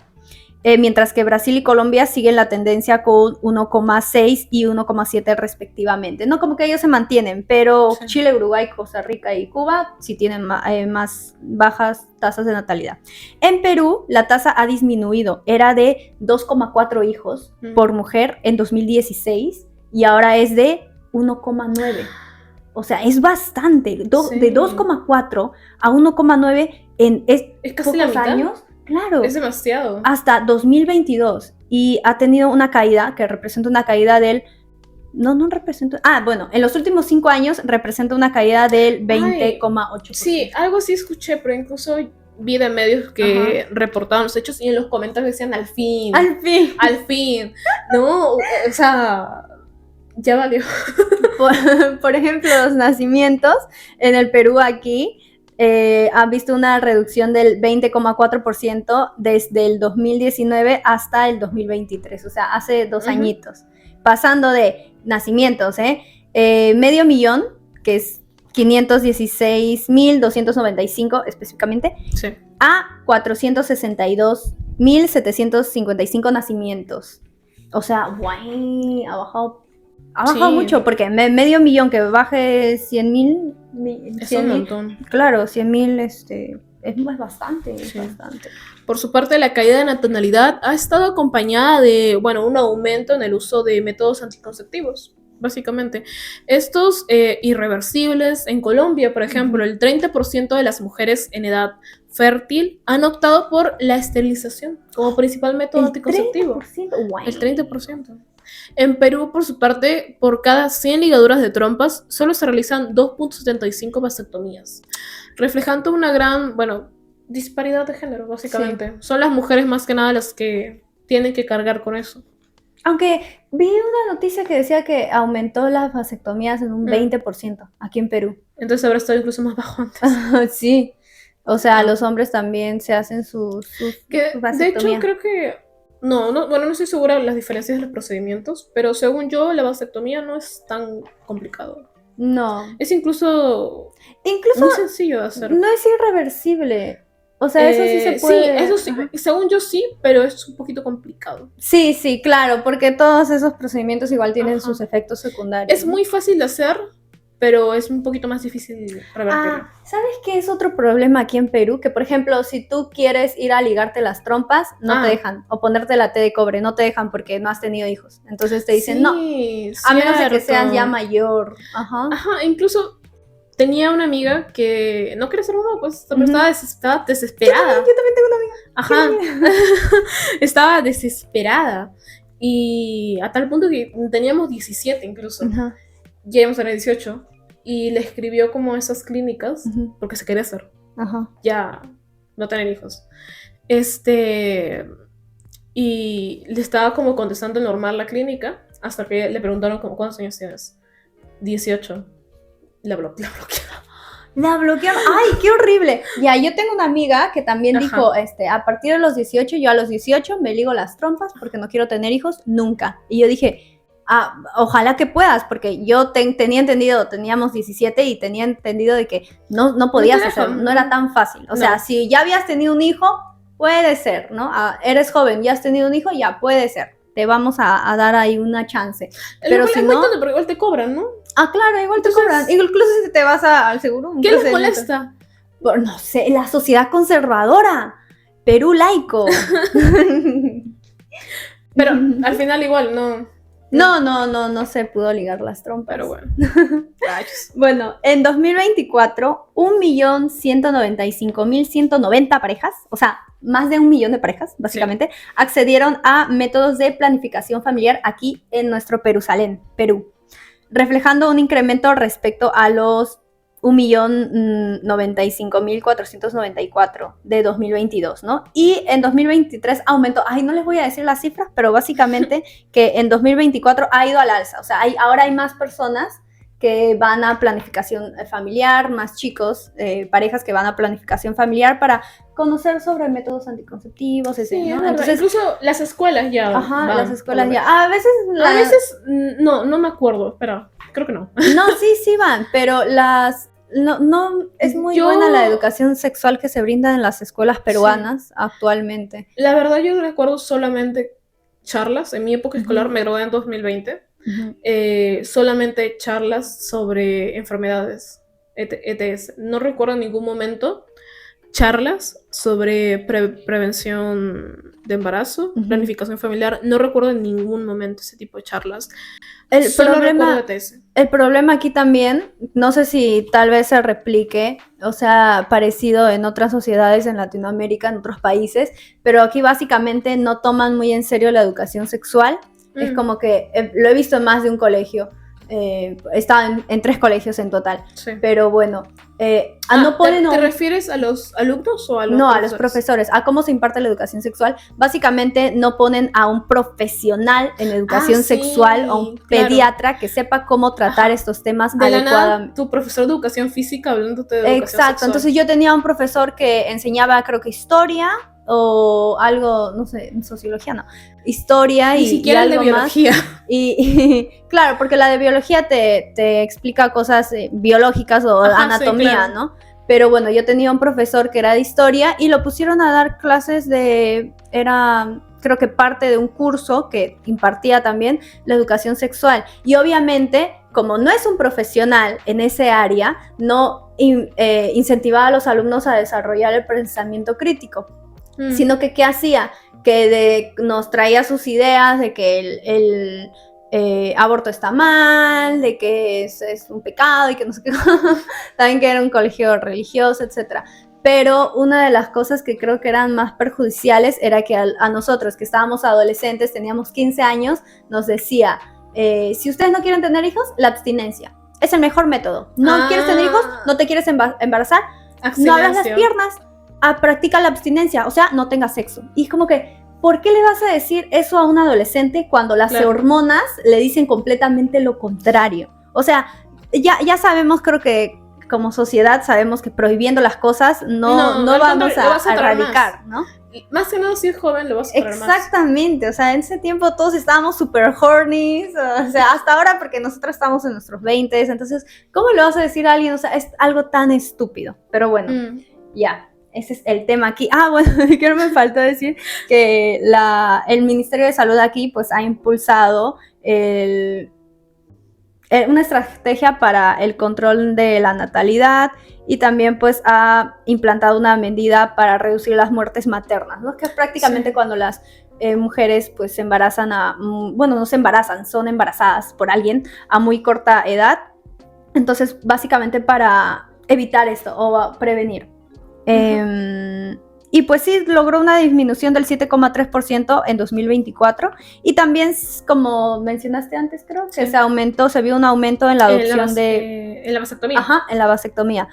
mientras que Brasil y Colombia siguen la tendencia con 1,6 y 1,7 respectivamente. No como que ellos se mantienen, pero Sí. Chile, Uruguay, Costa Rica y Cuba sí tienen más bajas tasas de natalidad. En Perú, la tasa ha disminuido. Era de 2,4 hijos por mujer en 2016 y ahora es de 1,9. O sea, es bastante. Sí. De 2,4 a 1,9 en Es casi la pocos mitad. años. Claro. Es demasiado. Hasta 2022. Y ha tenido una caída que representa una caída del... No representa... bueno, en los últimos 5 años representa una caída del 20,8%. Sí, algo sí escuché, pero incluso vi de medios que reportaban los hechos y en los comentarios decían al fin. Al fin. Al fin. No, o sea, ya valió. Por ejemplo, los nacimientos en el Perú aquí han visto una reducción del 20,4% desde el 2019 hasta el 2023, o sea, hace 2 añitos. Pasando de nacimientos, medio millón, que es 516,295 específicamente, Sí. a 462,755 nacimientos. O sea, guay, ha bajado Sí. mucho, porque medio millón que baje 100,000, Es un montón. claro, 100,000 es bastante, Sí. es bastante. Por su parte, la caída de natalidad ha estado acompañada de, un aumento en el uso de métodos anticonceptivos, básicamente. Estos irreversibles, en Colombia, por ejemplo, el 30% de las mujeres en edad fértil han optado por la esterilización como principal método anticonceptivo. 30%, guay. El 30%. En Perú, por su parte, por cada 100 ligaduras de trompas, solo se realizan 2,75 vasectomías, reflejando una gran, disparidad de género, básicamente. Son las mujeres más que nada las que tienen que cargar con eso. Aunque vi una noticia que decía que aumentó las vasectomías en un 20% aquí en Perú. Entonces habrá estado incluso más bajo antes. Sí. O sea, los hombres también se hacen sus Que, de vasectomía. hecho, creo que... no estoy segura de las diferencias de los procedimientos, pero según yo, la vasectomía no es tan complicado. No. Es incluso Incluso muy sencillo de hacer. no es irreversible. O sea, eso sí se puede. Sí, eso sí, Ajá. según yo sí, pero es un poquito complicado. Sí, claro, porque todos esos procedimientos igual tienen Ajá. sus efectos secundarios. Es muy fácil de hacer, pero es un poquito más difícil revertirlo. ¿Sabes qué es otro problema aquí en Perú? Que, por ejemplo, si tú quieres ir a ligarte las trompas, no te dejan. O ponerte la T de cobre, no te dejan porque no has tenido hijos. Entonces te dicen, no, a menos de que seas ya mayor. Ajá. Ajá, incluso tenía una amiga que no quería ser mamá, pues, pero Ujú. estaba desesperada. Yo también tengo una amiga. Ajá. Estaba desesperada. Y a tal punto que teníamos 17 incluso. Ajá. Ya íbamos a tener 18. Y le escribió como esas clínicas, Ujú. porque se quería hacer. Ajá. Ya no tener hijos. Y le estaba como contestando normal la clínica, hasta que le preguntaron como, ¿cuántos años tienes? 18. La bloquearon. La bloquearon. ¡Ay, qué horrible! Ya, yo tengo una amiga que también Ajá. dijo, a partir de los 18, yo a los 18 me ligo las trompas porque no quiero tener hijos nunca. Y yo dije, ojalá que puedas, porque yo tenía entendido, teníamos 17 y tenía entendido de que no podías te dejan. hacerlo, no era tan fácil. O No. sea, si ya habías tenido un hijo, puede ser, ¿no? Eres joven, ya has tenido un hijo, ya puede ser. Te vamos a dar ahí una chance. Pero si no... Pero igual te cobran, ¿no? claro, igual te Entonces, cobran. Incluso si te vas al seguro. un ¿Qué les procedimiento. molesta? No sé, la sociedad conservadora. Perú laico. Pero al final igual No se pudo ligar las trompas. pero bueno. Rayos. Bueno, en 2024, 1.195.190 parejas, o sea, más de 1 millón de parejas, básicamente, accedieron a métodos de planificación familiar aquí en nuestro Perusalén, Perú, reflejando un incremento respecto a los 1.095.494 de 2022, ¿no? Y en 2023 aumentó, no les voy a decir las cifras, pero básicamente que en 2024 ha ido al alza, o sea, ahora hay más personas que van a planificación familiar, más chicos, parejas que van a planificación familiar para conocer sobre métodos anticonceptivos, etc. Sí, ¿no? entonces, incluso las escuelas ya van, las escuelas por lo ya, a veces no me acuerdo, espera, creo que no. No, sí van, pero no es muy buena la educación sexual que se brinda en las escuelas peruanas actualmente. La verdad yo recuerdo solamente charlas, en mi época escolar me gradué en 2020, solamente charlas sobre enfermedades, ETS. No recuerdo en ningún momento charlas sobre prevención de embarazo, planificación familiar. No recuerdo en ningún momento ese tipo de charlas. El Solo recuerdo ETS. El problema aquí también, no sé si tal vez se replique, o sea, parecido en otras sociedades en Latinoamérica, en otros países, pero aquí básicamente no toman muy en serio la educación sexual. Es como que lo he visto en más de un colegio. He estado en 3 colegios en total. Sí. Pero bueno, no ponen... ¿Te refieres a los alumnos o a los No, profesores? a los profesores, a cómo se imparte la educación sexual. Básicamente no ponen a un profesional en educación sexual o un pediatra que sepa cómo tratar estos temas de adecuadamente. La nada, tu profesor de educación física hablándote de educación Exacto, sexual. entonces yo tenía un profesor que enseñaba, creo que historia o algo, no sé, sociología no, historia Ni siquiera y algo de biología. más. Y claro, porque la de biología te explica cosas biológicas o anatomía, sí, claro, ¿no? Pero bueno, yo tenía un profesor que era de historia y lo pusieron a dar clases era creo que parte de un curso que impartía también la educación sexual. Y obviamente, como no es un profesional en ese área, no incentivaba a los alumnos a desarrollar el pensamiento crítico. Sino que ¿qué hacía? Que nos traía sus ideas de que el aborto está mal, de que es un pecado y que no sé qué. También que era un colegio religioso, etc. Pero una de las cosas que creo que eran más perjudiciales era que a nosotros que estábamos adolescentes, teníamos 15 años, nos decía, si ustedes no quieren tener hijos, la abstinencia es el mejor método. No quieres tener hijos, no te quieres embarazar, no abras las piernas, practica la abstinencia, o sea, no tengas sexo. Y es como que, ¿por qué le vas a decir eso a un adolescente cuando las hormonas le dicen completamente lo contrario? O sea, ya sabemos, creo que como sociedad sabemos que prohibiendo las cosas no vamos a erradicar, ¿no? Más que nada si es joven lo vas a traer más. Exactamente, o sea, en ese tiempo todos estábamos super horny, o sea, hasta ahora porque nosotros estamos en nuestros 20s, entonces, ¿cómo le vas a decir a alguien? O sea, es algo tan estúpido, pero bueno, ya. Ese es el tema aquí. Bueno, que no me faltó decir que el Ministerio de Salud aquí pues ha impulsado una estrategia para el control de la natalidad y también pues ha implantado una medida para reducir las muertes maternas, ¿no? Que es prácticamente cuando las mujeres pues se embarazan no se embarazan, son embarazadas por alguien a muy corta edad. Entonces, básicamente para evitar esto o prevenir. Y pues sí, logró una disminución del 7,3% en 2024 y también, como mencionaste antes, creo que se vio un aumento en la adopción en la vasectomía. En la vasectomía,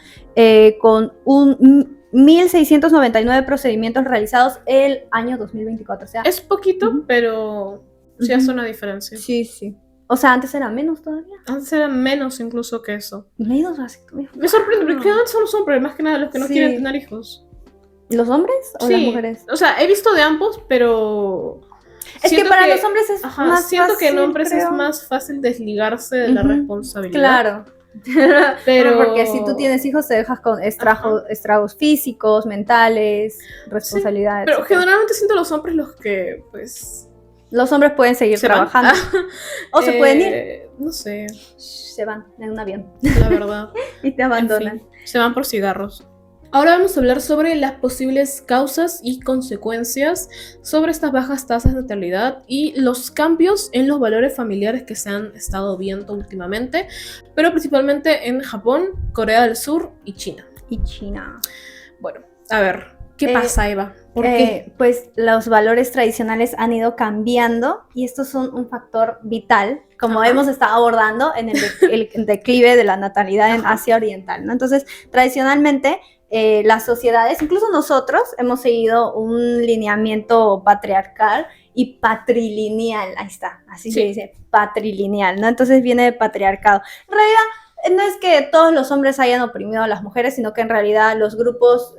con 1.699 procedimientos realizados el año 2024. O sea, es poquito, pero sí hace una diferencia. Sí. O sea, antes era menos todavía. Antes era menos incluso que eso. Menos vasectomía. Me sorprende, porque ¿qué son los hombres? Más que nada los que no quieren tener hijos. ¿Los hombres o las mujeres? O sea, he visto de ambos, pero... Es que para los hombres es más siento fácil, que en hombres creo. Es más fácil desligarse de la responsabilidad. Claro. Pero... porque si tú tienes hijos te dejas con estragos físicos, mentales, responsabilidades. Pero generalmente siento los hombres los que, pues... Los hombres pueden seguir trabajando. O se pueden ir. No sé. Se van en un avión. La verdad. Y te abandonan. En fin, se van por cigarros. Ahora vamos a hablar sobre las posibles causas y consecuencias sobre estas bajas tasas de natalidad y los cambios en los valores familiares que se han estado viendo últimamente, pero principalmente en Japón, Corea del Sur y China. Y China. Bueno, a ver, ¿qué pasa, Eva? ¿Por qué? Pues los valores tradicionales han ido cambiando y estos son un factor vital, como hemos estado abordando en el declive de la natalidad en Asia Oriental, ¿no? Entonces, tradicionalmente, las sociedades, incluso nosotros, hemos seguido un lineamiento patriarcal y patrilineal, ahí está, así se dice, patrilineal, ¿no? Entonces viene de patriarcado. En realidad, no es que todos los hombres hayan oprimido a las mujeres, sino que en realidad los grupos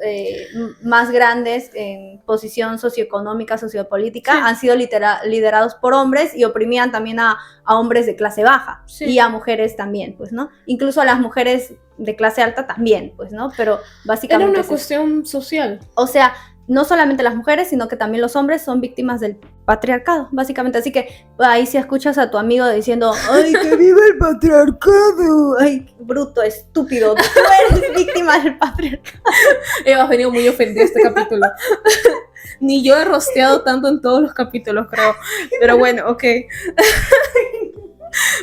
más grandes en posición socioeconómica, sociopolítica, han sido liderados por hombres y oprimían también a hombres de clase baja y a mujeres también, pues, ¿no? Incluso a las mujeres de clase alta también, pues, ¿no? Pero básicamente era una cuestión social. O sea, no solamente las mujeres, sino que también los hombres son víctimas del patriarcado, básicamente. Así que ahí si escuchas a tu amigo diciendo, ¡ay, que viva el patriarcado! ¡Ay, bruto, estúpido! Tú eres víctima del patriarcado. Eva, has venido muy ofendida este capítulo. Ni yo he rosteado tanto en todos los capítulos, creo. Pero bueno, ok.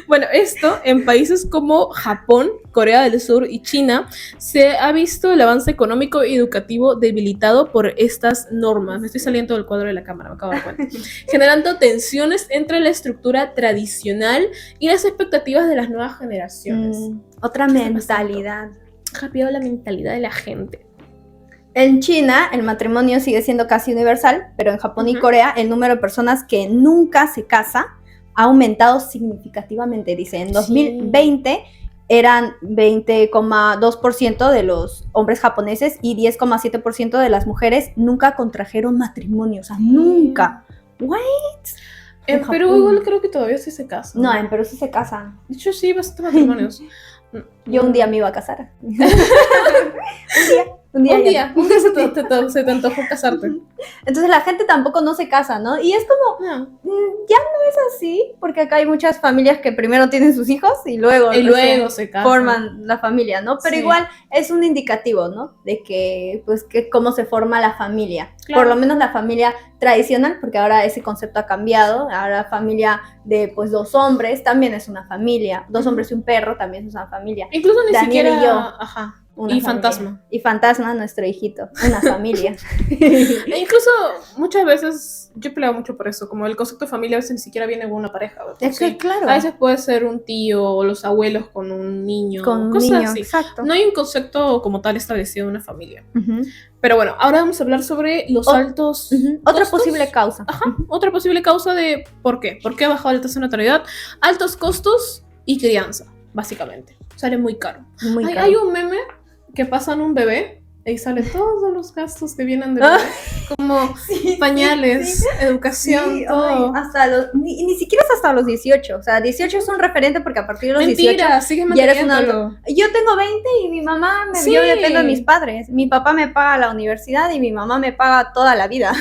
Bueno, esto en países como Japón, Corea del Sur y China se ha visto el avance económico y educativo debilitado por estas normas. Me estoy saliendo del cuadro de la cámara, me acabo de dar cuenta. Generando tensiones entre la estructura tradicional y las expectativas de las nuevas generaciones. Otra mentalidad. Ha cambiado la mentalidad de la gente. En China, el matrimonio sigue siendo casi universal, pero en Japón y Corea, el número de personas que nunca se casa ha aumentado significativamente. Dice, en 2020 eran 20,2% de los hombres japoneses y 10,7% de las mujeres nunca contrajeron matrimonio. O sea, nunca. ¿What? En Perú igual creo que todavía sí se casan. No, en Perú sí se casan. De hecho, sí, bastantes matrimonios. Yo un día me iba a casar. Un día se te antojó casarte. Entonces la gente tampoco no se casa, ¿no? Y es como, ya no es así, porque acá hay muchas familias que primero tienen sus hijos y luego se casan. Forman la familia, ¿no? Pero igual es un indicativo, ¿no? De que, pues, que cómo se forma la familia. Claro. Por lo menos la familia tradicional, porque ahora ese concepto ha cambiado. Ahora la familia de, pues, 2 hombres también es una familia. 2 hombres y un perro también es una familia. Incluso ni Daniel siquiera... y yo. Ajá. Y familia. Fantasma. Y Fantasma, nuestro hijito. Una familia. E incluso muchas veces, yo peleo mucho por eso, como el concepto de familia a veces ni siquiera viene con una pareja. Es que claro. A veces puede ser un tío o los abuelos con un niño. Con cosas un niño, así. exacto. No hay un concepto como tal establecido de una familia. Pero bueno, ahora vamos a hablar sobre los altos Otra posible causa. Otra posible causa de ¿por qué? ¿Por qué ha bajado la tasa de natalidad? Altos costos y crianza, básicamente. Sale muy caro. Hay un meme que pasan un bebé y sale todos los gastos que vienen del bebé, como pañales, educación, todo. Hasta ni siquiera es hasta los 18, o sea, 18 es un referente porque a partir de los Mentira, 18 sigues ya eres manteniéndolo. Yo tengo 20 y mi mamá, yo dependo de mis padres, mi papá me paga la universidad y mi mamá me paga toda la vida.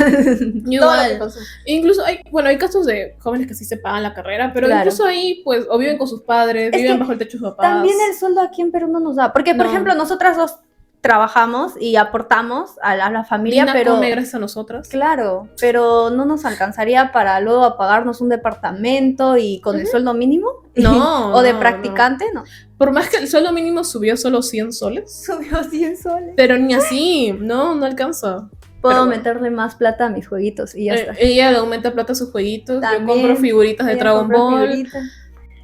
Igual. Incluso hay casos de jóvenes que sí se pagan la carrera, pero incluso ahí, pues, o viven con sus padres, viven bajo el techo de sus papás. También el sueldo aquí en Perú no nos da, porque, por ejemplo, nosotras dos trabajamos y aportamos a la familia, pero come gracias a nosotras. Claro, pero no nos alcanzaría para luego pagarnos un departamento y con el sueldo mínimo. No. O de practicante, no. Por más que el sueldo mínimo subió solo 100 soles. Subió 100 soles. Pero ni así, no alcanza. Puedo meterle más plata a mis jueguitos y ya está. Ella le aumenta plata a sus jueguitos. También, yo compro figuritas de Dragon Ball.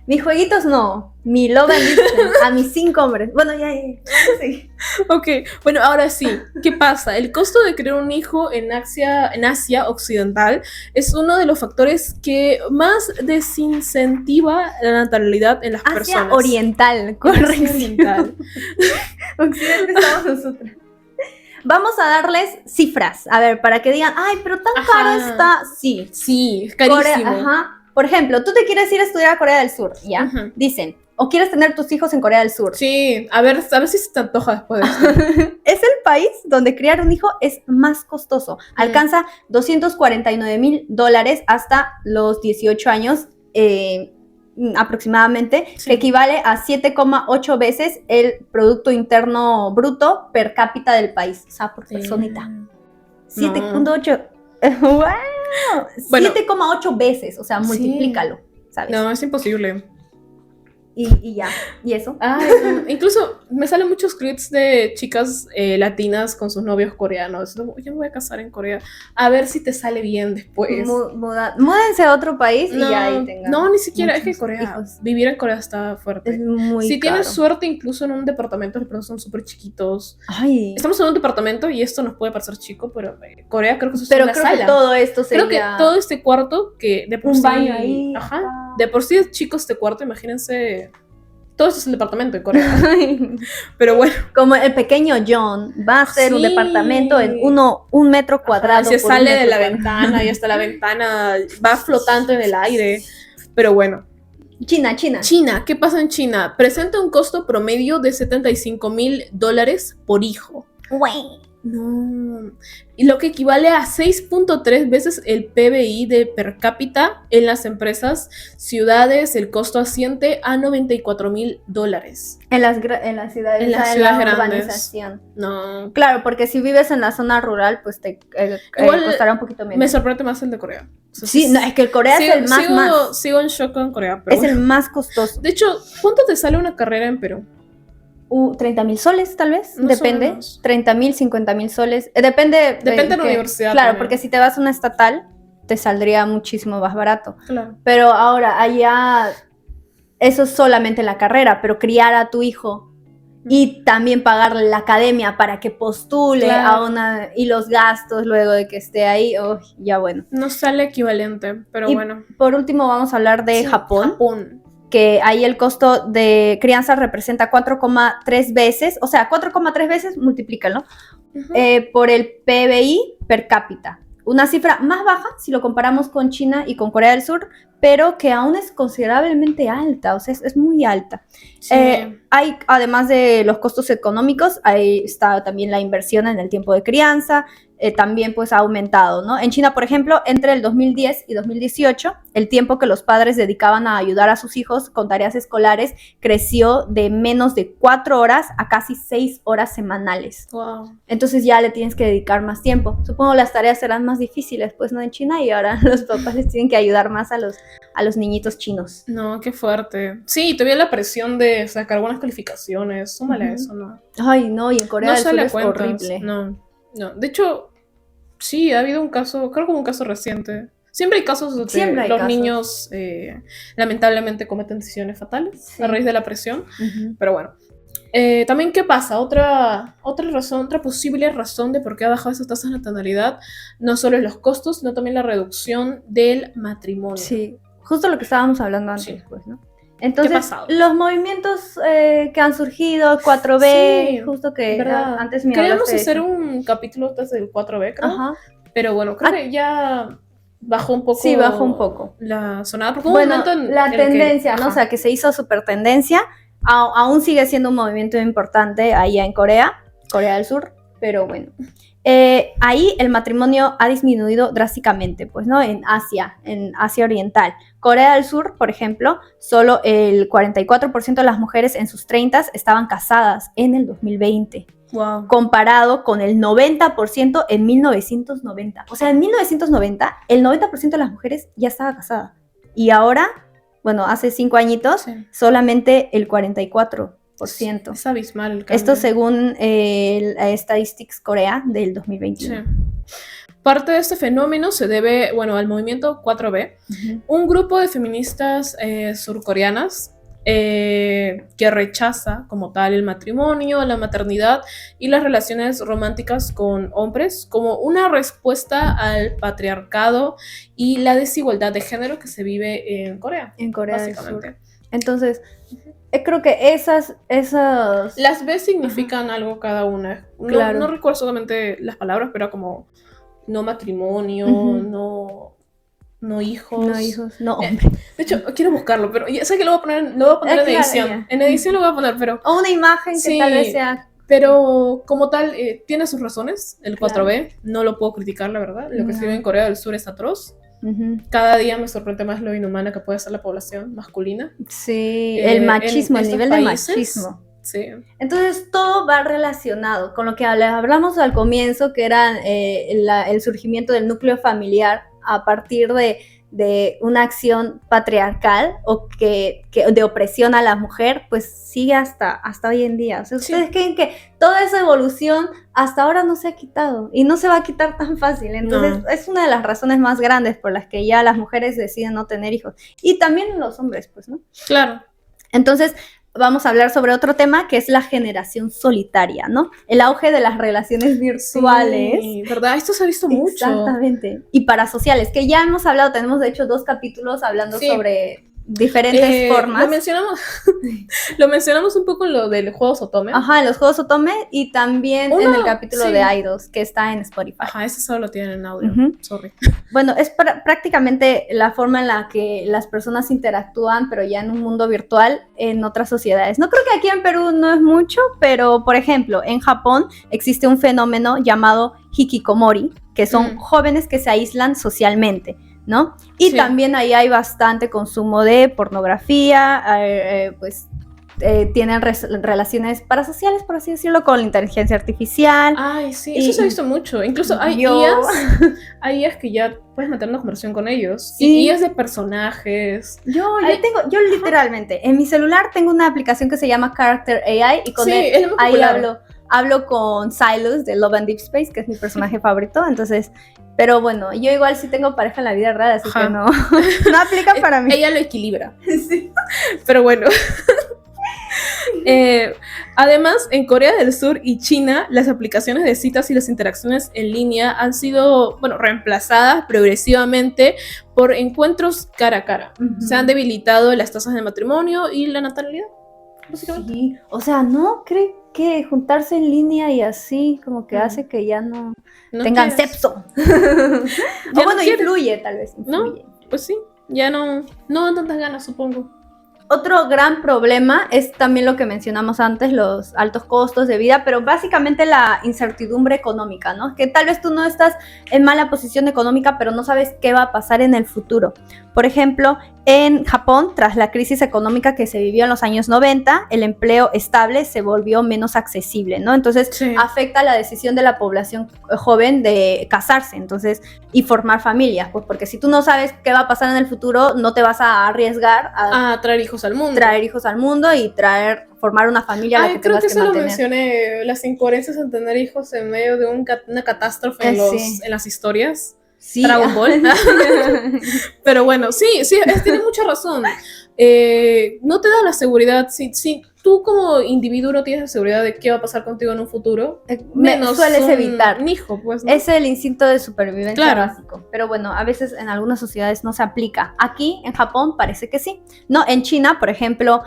Mis jueguitos no, mi Love and Distance, a mis 5 hombres. Bueno, ya. Sí. Ok, bueno, ahora sí, ¿qué pasa? El costo de crear un hijo en Asia Occidental es uno de los factores que más desincentiva la natalidad en las personas. Asia Oriental, correcto. Asia Oriental. Occidente estamos nosotros. Vamos a darles cifras, a ver, para que digan, ay, pero tan caro está. Sí, es carísimo. Por ejemplo, tú te quieres ir a estudiar a Corea del Sur, ¿ya? Dicen, o quieres tener tus hijos en Corea del Sur. Sí, a ver si se te antoja después de esto. Es el país donde criar un hijo es más costoso. Alcanza $249,000 hasta los 18 años aproximadamente, Sí. que equivale a 7,8 veces el Producto Interno Bruto per cápita del país, o sea, por personita. 7,8. ¡Wow! Bueno. 7,8 veces, o sea, multiplícalo, ¿sabes? No, es imposible. Y ya, y eso. Ay, no. Incluso me salen muchos clips de chicas latinas con sus novios coreanos. Yo me voy a casar en Corea. A ver si te sale bien después. Múdense a otro país y ya ahí tengan. No, ni siquiera. Es que muchos Corea, hijos. vivir en Corea está fuerte. Es muy Si caro. tienes suerte, incluso en un departamento, los precios son súper chiquitos. Ay, Estamos en un departamento y esto nos puede parecer chico, pero Corea creo que eso es pero una creo sala. que todo esto Creo sería que todo este cuarto, que de por un sí... baño ahí. Ajá. De por sí es chico este cuarto, imagínense... Todo esto es el departamento de Corea. Pero bueno. Como el pequeño John va a ser un Sí. departamento en un metro cuadrado. Se por un sale de metro la cuadrado. ventana y hasta la ventana va flotando en el aire. Pero bueno. China. China, ¿qué pasa en China? Presenta un costo promedio de $75,000 por hijo. No. Y lo que equivale a 6.3 veces el PBI de per cápita en las empresas, ciudades, el costo asciende a $94,000. En las ciudades, En las o sea, ciudades la grandes. urbanización. No. Claro, porque si vives en la zona rural, pues te Igual costará un poquito menos. Me sorprende más el de Corea. O sea, Sí, no, es que el Corea es el más. Sigo en shock con Corea. Pero Es el más costoso. De hecho, ¿cuánto te sale una carrera en Perú? 30,000 soles, tal vez. Más o Depende. menos. 30,000, 50,000 soles. Depende. Depende de la que- universidad Claro, también. porque si te vas a una estatal, te saldría muchísimo más barato. Claro. Pero ahora, allá, eso es solamente la carrera, pero criar a tu hijo y también pagarle la academia para que postule Claro. a una. Y los gastos luego de que esté ahí, ya bueno. No sale equivalente, pero Y bueno. por último, vamos a hablar de Sí, Japón. Que ahí el costo de crianza representa 4,3 veces, o sea, 4,3 veces, multiplícalo, Ujú. por el PBI per cápita. Una cifra más baja si lo comparamos con China y con Corea del Sur, pero que aún es considerablemente alta, o sea, es muy alta. Sí. Hay, además de los costos económicos, ahí está también la inversión en el tiempo de crianza, también pues ha aumentado, ¿no? En China, por ejemplo, entre el 2010 y 2018, el tiempo que los padres dedicaban a ayudar a sus hijos con tareas escolares creció de menos de 4 horas a casi 6 horas semanales. Wow. Entonces ya le tienes que dedicar más tiempo. Supongo las tareas serán más difíciles, pues, ¿no? En China, y ahora los papás les tienen que ayudar más a los niñitos chinos. No, qué fuerte. Sí, todavía la presión de sacar buenas calificaciones. Súmale Ujú. eso, ¿no? Ay, no, y en Corea No del Sur sale a es cuentas. horrible. No. De hecho, sí, ha habido un caso, creo que un caso reciente. Siempre hay casos donde Siempre hay los casos. niños lamentablemente cometen decisiones fatales Sí. a raíz de la presión. Ujú. Pero bueno. También, ¿qué pasa? Otra razón, otra posible razón de por qué ha bajado esas tasas de natalidad, no solo es los costos, sino también la reducción del matrimonio. Sí, justo lo que estábamos hablando antes, Sí. pues, ¿no? Entonces, ¿Qué ha pasado? los movimientos que han surgido, 4B, Sí, justo que ¿Verdad? antes me Queríamos hablaste de hacer eso. un capítulo desde el 4B, creo. Ajá. Pero bueno, creo que ya bajó un poco. Sí, bajó un poco. La sonada. Porque hubo un Bueno, momento en la el que- tendencia, ¿no? ajá. O sea, que se hizo súper tendencia, aún sigue siendo un movimiento importante allá en Corea del Sur, pero bueno. Ahí el matrimonio ha disminuido drásticamente, pues, ¿no? En Asia Oriental. Corea del Sur, por ejemplo, solo el 44% de las mujeres en sus 30 estaban casadas en el 2020, Wow. comparado con el 90% en 1990. O sea, en 1990, el 90% de las mujeres ya estaba casada. Y ahora, bueno, hace 5 añitos, Sí. solamente el 44%. Es abismal el cambio. Esto según Statistics Corea del 2021. Sí. Parte de este fenómeno se debe, bueno, al movimiento 4B, Ujú. un grupo de feministas surcoreanas que rechaza como tal el matrimonio, la maternidad y las relaciones románticas con hombres como una respuesta al patriarcado y la desigualdad de género que se vive en Corea, En Corea del Sur. básicamente. Entonces, creo que esas Las B significan algo cada una. No, Claro. no recuerdo solamente las palabras, pero como no matrimonio, Ujú. no hijos. no hijos, no Eh, hombres. De hecho, quiero buscarlo, pero ya sé que lo voy a poner, en claro, edición. ya. En edición lo voy a poner, pero, O una imagen que Sí. tal vez sea. pero como tal, tiene sus razones. El Claro. 4B, no lo puedo criticar, la verdad. Lo que No. se vive en Corea del Sur es atroz. Ujú. Cada día me sorprende más lo inhumana que puede ser la población masculina. Sí, el machismo, en el estos nivel de países, machismo. Sí. Entonces todo va relacionado con lo que hablamos al comienzo, que era el surgimiento del núcleo familiar a partir de una acción patriarcal o que de opresión a la mujer, pues sigue hasta hoy en día. O sea, ¿ustedes creen que toda esa evolución hasta ahora no se ha quitado y no se va a quitar tan fácil? Entonces es una de las razones más grandes por las que ya las mujeres deciden no tener hijos. Y también los hombres, pues, ¿no? Claro. Entonces, vamos a hablar sobre otro tema que es la generación solitaria, ¿no? El auge de las relaciones virtuales. Sí, ¿verdad? Esto se ha visto mucho. Exactamente. Y parasociales, que ya hemos hablado, tenemos de hecho 2 capítulos hablando sobre diferentes formas. Lo mencionamos un poco en lo del juego Otome. Ajá, en los juegos Otome y también en el capítulo de Idols, que está en Spotify. Ajá, ese solo lo tienen en audio. Sorry. Bueno, es prácticamente la forma en la que las personas interactúan, pero ya en un mundo virtual en otras sociedades. No creo que aquí en Perú no es mucho, pero por ejemplo, en Japón existe un fenómeno llamado hikikomori, que son jóvenes que se aíslan socialmente, ¿no? Y también ahí hay bastante consumo de pornografía, tienen relaciones parasociales, por así decirlo, con la inteligencia artificial. Ay, sí, eso se ha visto mucho. Incluso hay IAs que ya puedes meter una conversación con ellos. Sí. Y IAs de personajes. Yo literalmente, en mi celular tengo una aplicación que se llama Character AI y con él ahí hablo con Silas de Love and Deep Space, que es mi personaje favorito, entonces, pero bueno, yo igual sí tengo pareja en la vida real, así que no aplica para mí. Ella lo equilibra. Sí. Pero bueno. Además, en Corea del Sur y China, las aplicaciones de citas y las interacciones en línea han sido, reemplazadas progresivamente por encuentros cara a cara. Se han debilitado las tasas de matrimonio y la natalidad, básicamente. Sí, o sea, ¿no cree que juntarse en línea y así como que hace que ya no tengan sexo? O bueno, influye, tal vez. Influye. No, pues sí, ya no dan tantas ganas, supongo. Otro gran problema es también lo que mencionamos antes, los altos costos de vida, pero básicamente la incertidumbre económica, ¿no? Que tal vez tú no estás en mala posición económica, pero no sabes qué va a pasar en el futuro. Por ejemplo, en Japón, tras la crisis económica que se vivió en los años 90, el empleo estable se volvió menos accesible, ¿no? Entonces, afecta la decisión de la población joven de casarse, entonces, y formar familias, pues porque si tú no sabes qué va a pasar en el futuro, no te vas a arriesgar a traer hijos al mundo y formar una familia a la que tengas que mantener. Creo que eso lo mencioné, las incoherencias en tener hijos en medio de una catástrofe en las historias. Sí. Dragon Ball. Pero bueno, sí, tiene mucha razón. No te da la seguridad. Si tú como individuo no tienes la seguridad de qué va a pasar contigo en un futuro, menos sueles evitar. Un hijo, pues, ¿no? Es el instinto de supervivencia básico. Pero bueno, a veces en algunas sociedades no se aplica. Aquí, en Japón, parece que sí. No, en China, por ejemplo,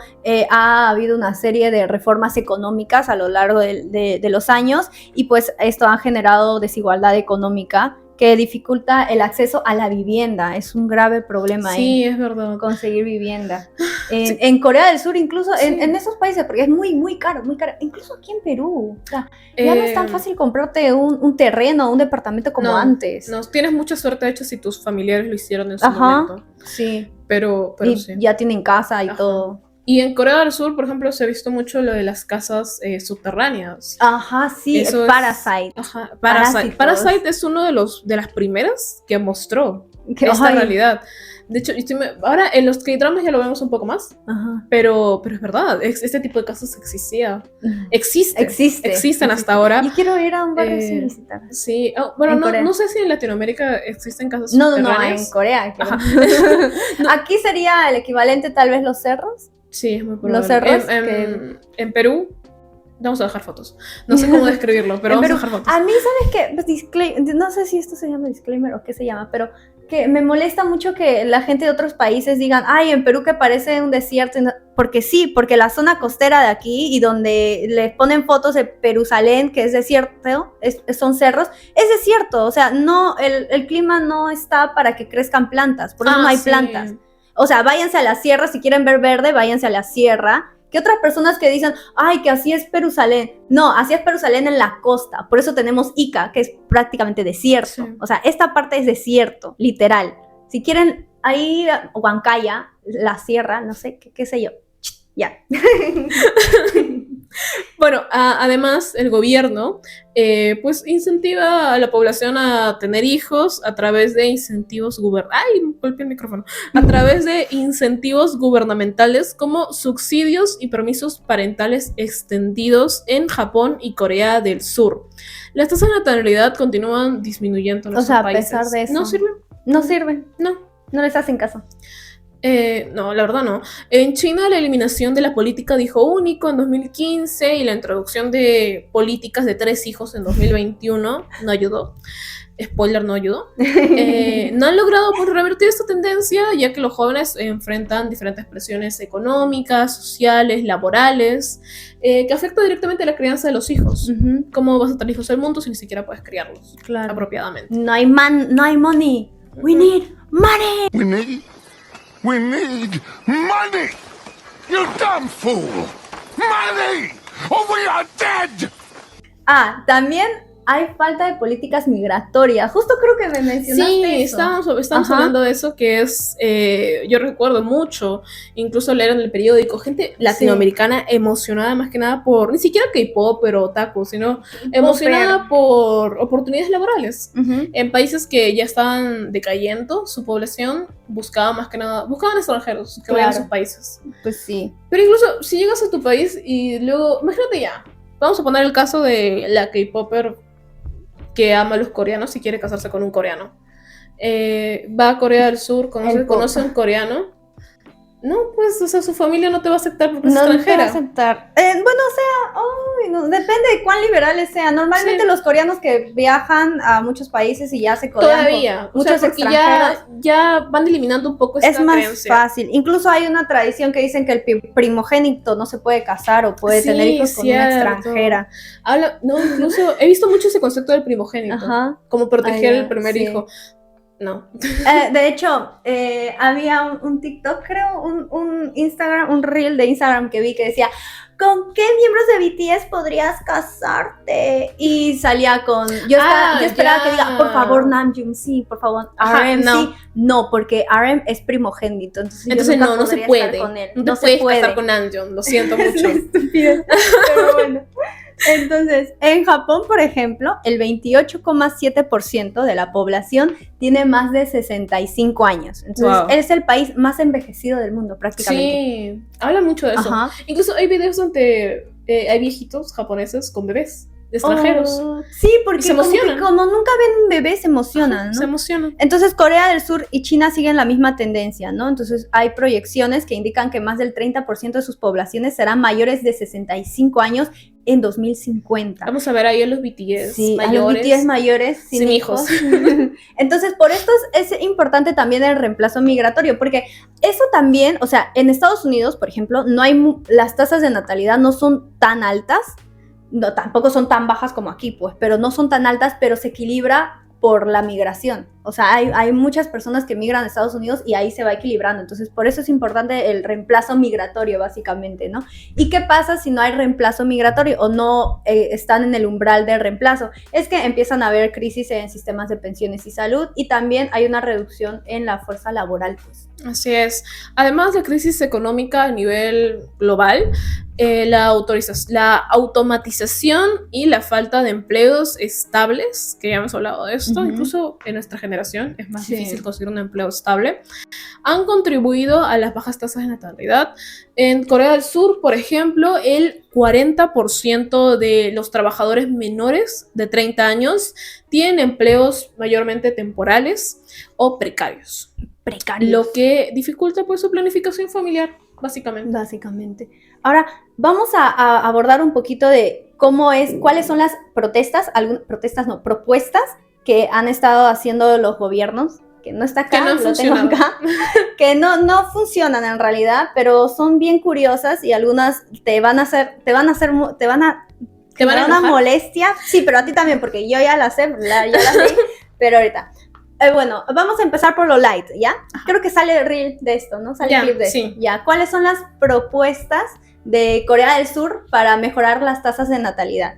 ha habido una serie de reformas económicas a lo largo de los años y pues esto ha generado desigualdad económica que dificulta el acceso a la vivienda. Es un grave problema. Sí, es verdad. Conseguir vivienda. En Corea del Sur, incluso, en esos países, porque es muy, muy caro, muy caro. Incluso aquí en Perú. O sea, ya no es tan fácil comprarte un terreno, un departamento como antes. No, tienes mucha suerte, de hecho, si tus familiares lo hicieron en su momento. Sí. Pero sí. Ya tienen casa y todo. Y en Corea del Sur, por ejemplo, se ha visto mucho lo de las casas subterráneas. Ajá, sí, eso es Parasite. Ajá, Parasite es uno de las primeras que mostró esta realidad. De hecho, ahora en los K-dramas ya lo vemos un poco más. Ajá. Pero es verdad, este tipo de casas existía. Existen hasta ahora. Yo quiero ir a un barrio sin visitar. Sí, no sé si en Latinoamérica existen casas subterráneas. No, en Corea. Aquí sería el equivalente, tal vez, los cerros. Sí, es muy probable. Los cerros en Perú, vamos a dejar fotos. No sé cómo describirlo, pero vamos a dejar fotos. A mí, ¿sabes qué? No sé si esto se llama disclaimer o qué se llama, pero que me molesta mucho que la gente de otros países digan, ay, en Perú que parece un desierto, porque sí, porque la zona costera de aquí y donde le ponen fotos de Perusalén, que es desierto, son cerros, es desierto, o sea, no, el clima no está para que crezcan plantas, por eso no hay plantas. O sea, váyanse a la sierra, si quieren ver verde, váyanse a la sierra. Que otras personas que dicen, ay, que así es Perusalén. No, así es Perusalén en la costa. Por eso tenemos Ica, que es prácticamente desierto. Sí. O sea, esta parte es desierto, literal. Si quieren, ahí, Huancaya, la sierra, no sé, qué sé yo. Ya. Bueno, además el gobierno pues incentiva a la población a tener hijos a través de incentivos ¡ay! Golpeé el micrófono. A través de incentivos gubernamentales como subsidios y permisos parentales extendidos en Japón y Corea del Sur. Las tasas de natalidad continúan disminuyendo en O sea, esos a países. pesar de eso. ¿No sirve? No sirven, No. no les hacen caso. No, la verdad no. En China la eliminación de la política de hijo único en 2015 y la introducción de políticas de 3 hijos en 2021 no ayudó. Spoiler, no ayudó. No han logrado pues, revertir esta tendencia, ya que los jóvenes enfrentan diferentes presiones económicas, sociales, laborales, que afectan directamente a la crianza de los hijos. Ujú, ¿Cómo vas a tener hijos al mundo si ni siquiera puedes criarlos claro. apropiadamente? No hay money. We need money. We need money! You damn fool! Money! Or we are dead! También hay falta de políticas migratorias. Justo creo que me mencionaste Sí, eso. estábamos Ajá. hablando de eso, que es, yo recuerdo mucho, incluso leer en el periódico, gente latinoamericana emocionada más que nada por, ni siquiera K-pop, pero otaku, sino emocionada por oportunidades laborales. Ujú. En países que ya estaban decayendo, su población buscaba más que nada, buscaban extranjeros que vayan a Claro. sus países. Pues sí. Pero incluso si llegas a tu país y luego, imagínate ya, vamos a poner el caso de la K-popper que ama a los coreanos y quiere casarse con un coreano. Va a Corea del Sur, conoce a un coreano. No, pues, o sea, su familia no te va a aceptar porque es No te va a extranjera. aceptar. Bueno, o sea, depende de cuán liberales sean. Normalmente Sí. los coreanos que viajan a muchos países y ya se codean Todavía, con o sea, muchos porque extranjeros, ya van eliminando un poco esta es más creencia. fácil. Incluso hay una tradición que dicen que el primogénito no se puede casar o puede Sí, tener hijos con una cierto. extranjera. Incluso he visto mucho ese concepto del primogénito, Ajá. como proteger Ah, ya, el primer sí. hijo. No. De hecho, había un TikTok, creo, un Instagram, un reel de Instagram que vi que decía, ¿con qué miembros de BTS podrías casarte? Y salía con, yo esperaba ya. que diga, por favor, Namjoon, sí, por favor, Ajá, RM, no. sí. No, porque RM es primogénito, entonces yo Entonces nunca no se podría puede. estar con él. No te No se puedes puede. casar con Namjoon, lo siento Es mucho. una estupidez, pero bueno. Entonces, en Japón, por ejemplo, el 28,7% de la población tiene más de 65 años. Entonces, Wow. es el país más envejecido del mundo, prácticamente. Sí, habla mucho de eso. Ajá. Incluso hay videos donde hay viejitos japoneses con bebés extranjeros. Oh, sí, porque se emocionan. como nunca ven un bebé, se emocionan, ¿no? Se emocionan. Entonces, Corea del Sur y China siguen la misma tendencia, ¿no? Entonces, hay proyecciones que indican que más del 30% de sus poblaciones serán mayores de 65 años en 2050. Vamos a ver ahí a los BTS Sí, mayores. a los BTS mayores sin sin hijos. Entonces, por esto es importante también el reemplazo migratorio, porque eso también, o sea, en Estados Unidos, por ejemplo, no hay las tasas de natalidad no son tan altas, no, tampoco son tan bajas como aquí, pues, pero no son tan altas, pero se equilibra por la migración. O sea, hay muchas personas que migran a Estados Unidos y ahí se va equilibrando. Entonces, por eso es importante el reemplazo migratorio, básicamente, ¿no? ¿Y qué pasa si no hay reemplazo migratorio o no están en el umbral del reemplazo? Es que empiezan a haber crisis en sistemas de pensiones y salud y también hay una reducción en la fuerza laboral, pues. Así es. Además de crisis económica a nivel global, la automatización y la falta de empleos estables, que ya hemos hablado de esto, Ujú. incluso en nuestra generación es más Sí. difícil conseguir un empleo estable, han contribuido a las bajas tasas de natalidad. En Corea del Sur, por ejemplo, el 40% de los trabajadores menores de 30 años tienen empleos mayormente temporales o precarios. Lo que dificulta pues su planificación familiar, básicamente. Básicamente. Ahora, vamos a abordar un poquito de cuáles son las propuestas que han estado haciendo los gobiernos, que no está acá, Que no han lo tengo funcionado. acá, que no funcionan en realidad, pero son bien curiosas y algunas te van a generar una enojar. molestia. Sí, pero a ti también, porque yo ya la sé, ya la sé, pero ahorita. Bueno, vamos a empezar por lo light, ¿ya? Creo que sale el reel de esto, ¿no? Sale Ya, el clip de sí. esto. Ya, ¿cuáles son las propuestas de Corea del Sur para mejorar las tasas de natalidad?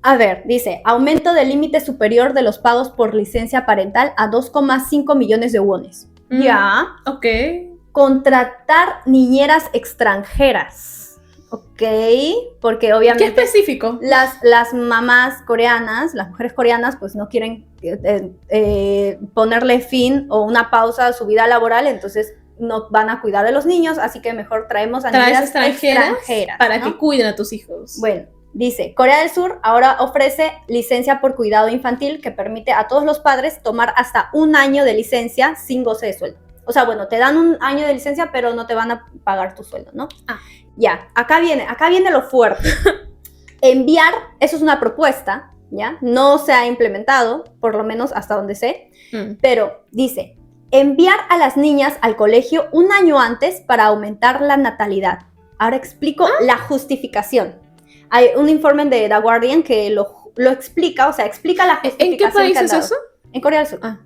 A ver, dice, aumento del límite superior de los pagos por licencia parental a 2,5 millones de wones. Ya. Ok. Contratar niñeras extranjeras. Ok, porque ¿Qué obviamente específico? las mamás coreanas, las mujeres coreanas, pues no quieren ponerle fin o una pausa a su vida laboral, entonces no van a cuidar de los niños, así que mejor traemos a ¿Traes niñeras extranjeras para ¿no? que cuiden a tus hijos? Bueno, dice, Corea del Sur ahora ofrece licencia por cuidado infantil que permite a todos los padres tomar hasta 1 año de licencia sin goce de sueldo. O sea, bueno, te dan 1 año de licencia, pero no te van a pagar tu sueldo, ¿no? Ah. Ya, acá viene lo fuerte. Enviar, eso es una propuesta, ¿ya? No se ha implementado, por lo menos hasta donde sé, pero dice, enviar a las niñas al colegio 1 año antes para aumentar la natalidad. Ahora explico la justificación. Hay un informe de The Guardian que lo explica, o sea, explica la justificación. ¿En qué país es eso? En Corea del Sur. Ah.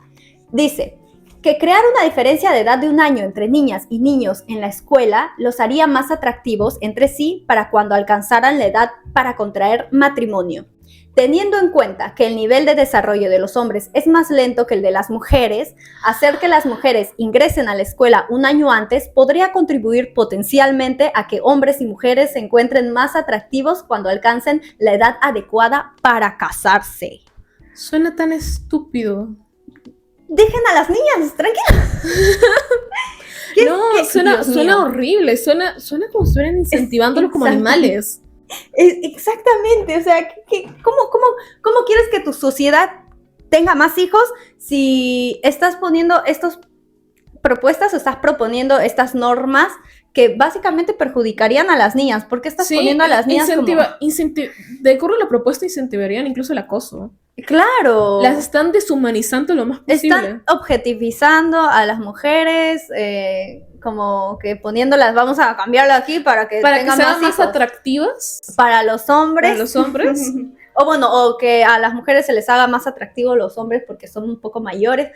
Dice que crear una diferencia de edad de 1 año entre niñas y niños en la escuela los haría más atractivos entre sí para cuando alcanzaran la edad para contraer matrimonio. Teniendo en cuenta que el nivel de desarrollo de los hombres es más lento que el de las mujeres, hacer que las mujeres ingresen a la escuela 1 año antes podría contribuir potencialmente a que hombres y mujeres se encuentren más atractivos cuando alcancen la edad adecuada para casarse. Suena tan estúpido. Dejen a las niñas, tranquilas. No, suena horrible, suena como si estuvieran incentivándolos como animales. Exactamente, o sea, ¿cómo quieres que tu sociedad tenga más hijos si estás poniendo estas propuestas o estás proponiendo estas normas que básicamente perjudicarían a las niñas? ¿Por qué estás poniendo a las niñas de acuerdo a la propuesta incentivarían incluso el acoso? Claro. Las están deshumanizando lo más posible. Están objetivizando a las mujeres, como que poniéndolas, vamos a cambiarlo aquí para que tengan sean más hijos. atractivas. Para los hombres. Para los hombres. O bueno, o que a las mujeres se les haga más atractivo los hombres porque son un poco mayores.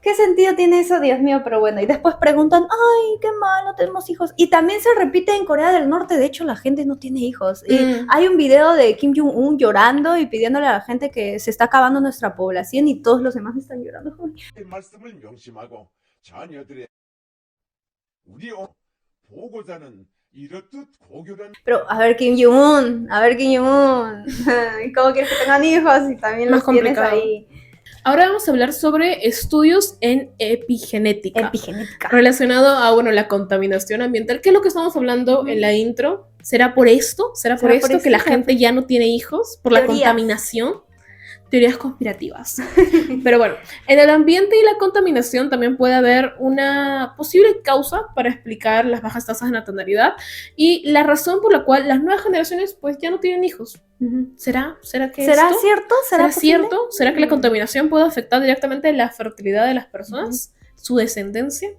¿Qué sentido tiene eso, Dios mío? Pero bueno, y después preguntan, ay, qué mal, no tenemos hijos. Y también se repite en Corea del Norte, de hecho la gente no tiene hijos. Y hay un video de Kim Jong-un llorando y pidiéndole a la gente que se está acabando nuestra población y todos los demás están llorando. 말씀을 명심하고 자녀들의 우리 보고자는 이렇듯 고교란 Pero a ver Kim Jong-un, ¿cómo quieres que tengan hijos? Y también Más los tienes complicado. ahí. Ahora vamos a hablar sobre estudios en epigenética. Epigenética. Relacionado a, la contaminación ambiental, que es lo que estamos hablando en la intro. ¿Será por esto? ¿Será por esto que la gente ya no tiene hijos? ¿Por la contaminación? Teorías conspirativas. Pero bueno, en el ambiente y la contaminación también puede haber una posible causa para explicar las bajas tasas de natalidad y la razón por la cual las nuevas generaciones pues ya no tienen hijos. ¿Será que ¿Será esto? cierto? ¿Será cierto? ¿Será que la contaminación puede afectar directamente la fertilidad de las personas? ¿Su descendencia?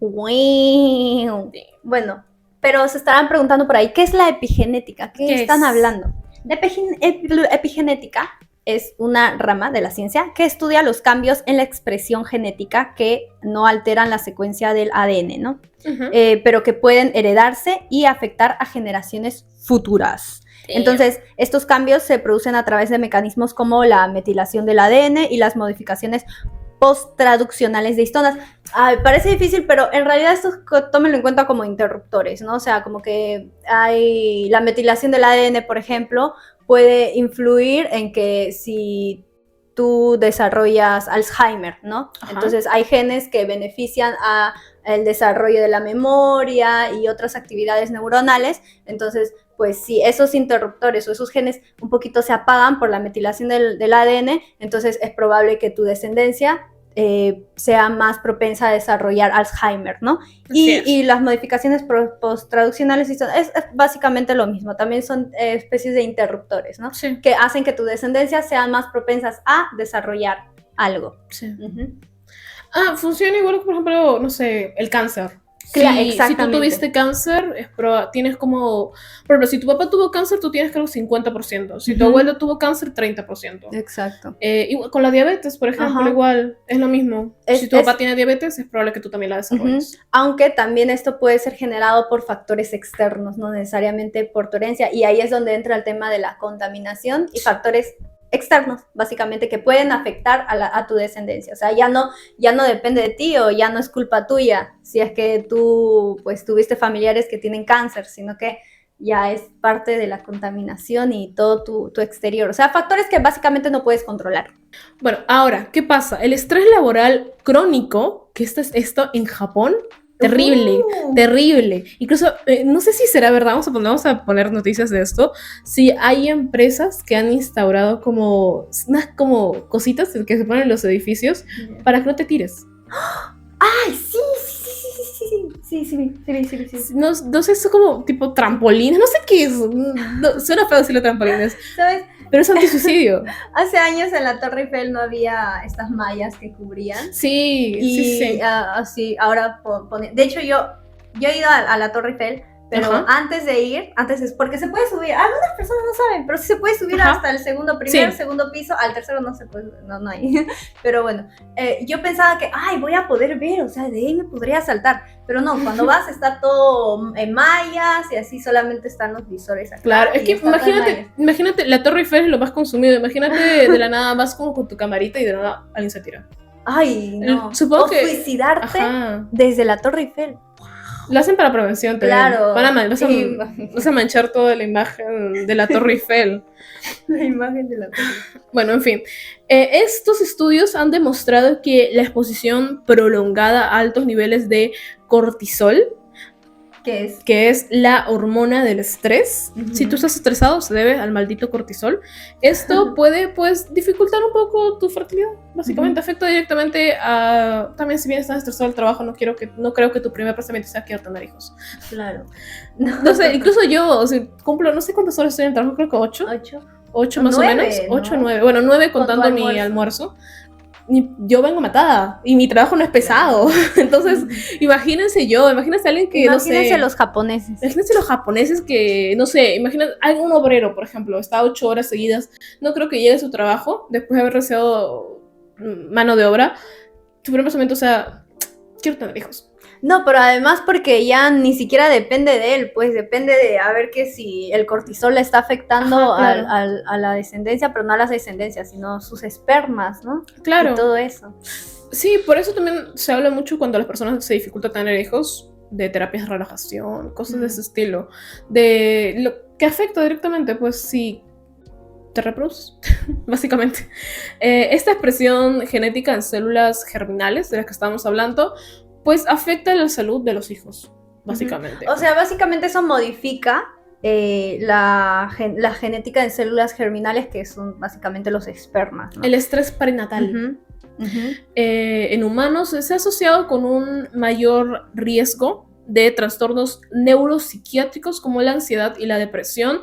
Wow. Bueno, pero se estarán preguntando por ahí, ¿qué es la epigenética? ¿Qué están hablando? La epigenética es una rama de la ciencia que estudia los cambios en la expresión genética que no alteran la secuencia del ADN, ¿no? Pero que pueden heredarse y afectar a generaciones futuras. Entonces, estos cambios se producen a través de mecanismos como la metilación del ADN y las modificaciones post-traduccionales de histonas. Parece difícil, pero en realidad estos tómenlo en cuenta como interruptores, ¿no? O sea, como que hay la metilación del ADN, por ejemplo, puede influir en que si tú desarrollas Alzheimer, ¿no? Ajá. Entonces hay genes que benefician a el desarrollo de la memoria y otras actividades neuronales. Entonces, pues si esos interruptores o esos genes un poquito se apagan por la metilación del ADN, entonces es probable que tu descendencia sea más propensa a desarrollar Alzheimer, ¿no? Y las modificaciones post-traduccionales es básicamente lo mismo, también son especies de interruptores, ¿no? Sí. Que hacen que tu descendencia sean más propensas a desarrollar algo. Sí. Funciona igual que, por ejemplo, no sé, el cáncer. Claro, Si tú exactamente. tuviste cáncer, tienes como, por ejemplo, si tu papá tuvo cáncer, tú tienes creo 50%. Si tu Ujú. abuelo tuvo cáncer, 30%. Exacto. Igual, con la diabetes, por ejemplo, Ajá. igual, es lo mismo. Si tu papá tiene diabetes, es probable que tú también la desarrolles. Aunque también esto puede ser generado por factores externos, no necesariamente por tu herencia. Y ahí es donde entra el tema de la contaminación y factores externos, básicamente, que pueden afectar a tu descendencia. O sea, ya no depende de ti o ya no es culpa tuya si es que tú pues tuviste familiares que tienen cáncer, sino que ya es parte de la contaminación y todo tu exterior. O sea, factores que básicamente no puedes controlar. Bueno, ahora, ¿qué pasa? El estrés laboral crónico, que esto es esto en Japón, terrible, terrible. Incluso, no sé si será verdad, vamos a poner noticias de esto, si hay empresas que han instaurado como unas como cositas que se ponen en los edificios para que no te tires. ¡Ay, sí! Sí. No sé, es como tipo trampolines, no sé qué es. No, suena feo decirle trampolines, ¿Sabes? pero es antisuicidio. Hace años en la Torre Eiffel no había estas mallas que cubrían. Sí, Y sí. así, ahora de hecho, yo he ido a la Torre Eiffel, pero Ajá. antes es porque se puede subir. Algunas personas no saben, pero sí se puede subir Ajá. hasta el segundo piso, al tercero no se puede, no hay. Pero bueno, yo pensaba que, voy a poder ver, o sea, de ahí me podría saltar. Pero no, cuando vas está todo en mallas y así solamente están los visores acá. Claro, es y que está todo en mallas. imagínate, la Torre Eiffel es lo más consumido. Imagínate de la nada vas como con tu camarita y de la nada alguien se tira. Ay, no. Supongo o que suicidarte ajá, desde la Torre Eiffel. lo hacen para prevención también. Claro. Vas a manchar toda la imagen de la Torre Eiffel. La imagen de la Torre Eiffel. Bueno, en fin. Estos estudios han demostrado que la exposición prolongada a altos niveles de cortisol, ¿Qué es? que es la hormona del estrés. Ujú. Si tú estás estresado, se debe al maldito cortisol. Esto puede, pues, dificultar un poco tu fertilidad. Básicamente afecta directamente a... También, si bien estás estresado del trabajo, no creo que tu primer pensamiento sea quiero tener hijos. Claro. No sé, incluso yo, o sea, cumplo, no sé cuántas horas estoy en el trabajo, creo que 8. 8. Más 9, o menos. ¿no? 8 o 9. Bueno, 9 Con tu contando mi almuerzo. Yo vengo matada y mi trabajo no es pesado. Entonces, imagínense alguien que, no sé... Imagínense los japoneses. Imagínense los japoneses que, no sé, imagínate, un obrero, por ejemplo, está 8 horas seguidas, no creo que llegue a su trabajo después de haber recibido mano de obra. Su primer pensamiento sea, quiero tener hijos. No, pero además porque ya ni siquiera depende de él, pues depende de a ver que si el cortisol le está afectando Ajá, claro. a la descendencia, pero no a las descendencias, sino sus espermas, ¿no? Claro. Y todo eso. Sí, por eso también se habla mucho cuando a las personas se dificulta tener hijos, de terapias de relajación, cosas de ese estilo, de lo que afecta directamente, pues si te reproduces, básicamente. Esta expresión genética en células germinales de las que estábamos hablando, pues afecta la salud de los hijos, básicamente. O sea, básicamente eso modifica la genética de células germinales, que son básicamente los espermas, ¿no? El estrés perinatal. En humanos se ha asociado con un mayor riesgo de trastornos neuropsiquiátricos como la ansiedad y la depresión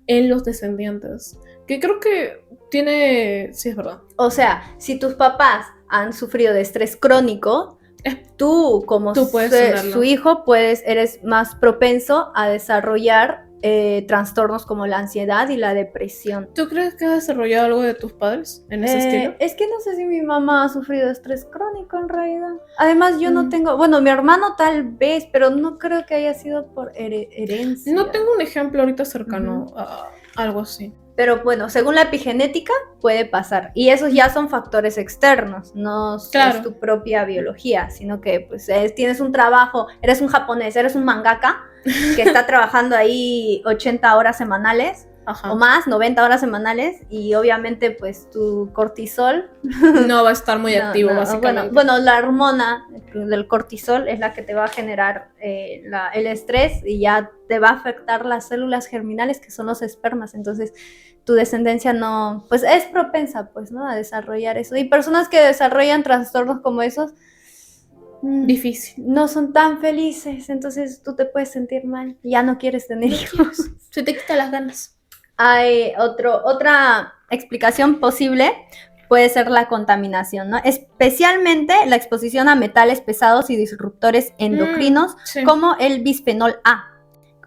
en los descendientes. Que creo que tiene... Sí, es verdad. O sea, si tus papás han sufrido de estrés crónico, tú como puedes su hijo eres más propenso a desarrollar trastornos como la ansiedad y la depresión. ¿Tú crees que has desarrollado algo de tus padres en ese estilo? Es que no sé si mi mamá ha sufrido de estrés crónico en realidad. Además yo no tengo, bueno, mi hermano tal vez, pero no creo que haya sido por herencia. No tengo un ejemplo ahorita cercano a algo así. Pero bueno, según la epigenética puede pasar. Y esos ya son factores externos, no es tu propia biología, sino que pues tienes un trabajo, eres un japonés, eres un mangaka que está trabajando ahí 80 horas semanales. Ajá. O más, 90 horas semanales, y obviamente pues tu cortisol no va a estar muy activo, básicamente. Bueno, la hormona del cortisol es la que te va a generar el estrés y ya te va a afectar las células germinales, que son los espermas. Entonces tu descendencia no, pues es propensa, pues, ¿no?, a desarrollar eso. Y personas que desarrollan trastornos como esos, difícil, no son tan felices, entonces tú te puedes sentir mal, ya no quieres tener hijos. Se te quitan las ganas. Hay otra explicación posible, puede ser la contaminación, ¿no? Especialmente la exposición a metales pesados y disruptores endocrinos Sí. como el bisfenol A.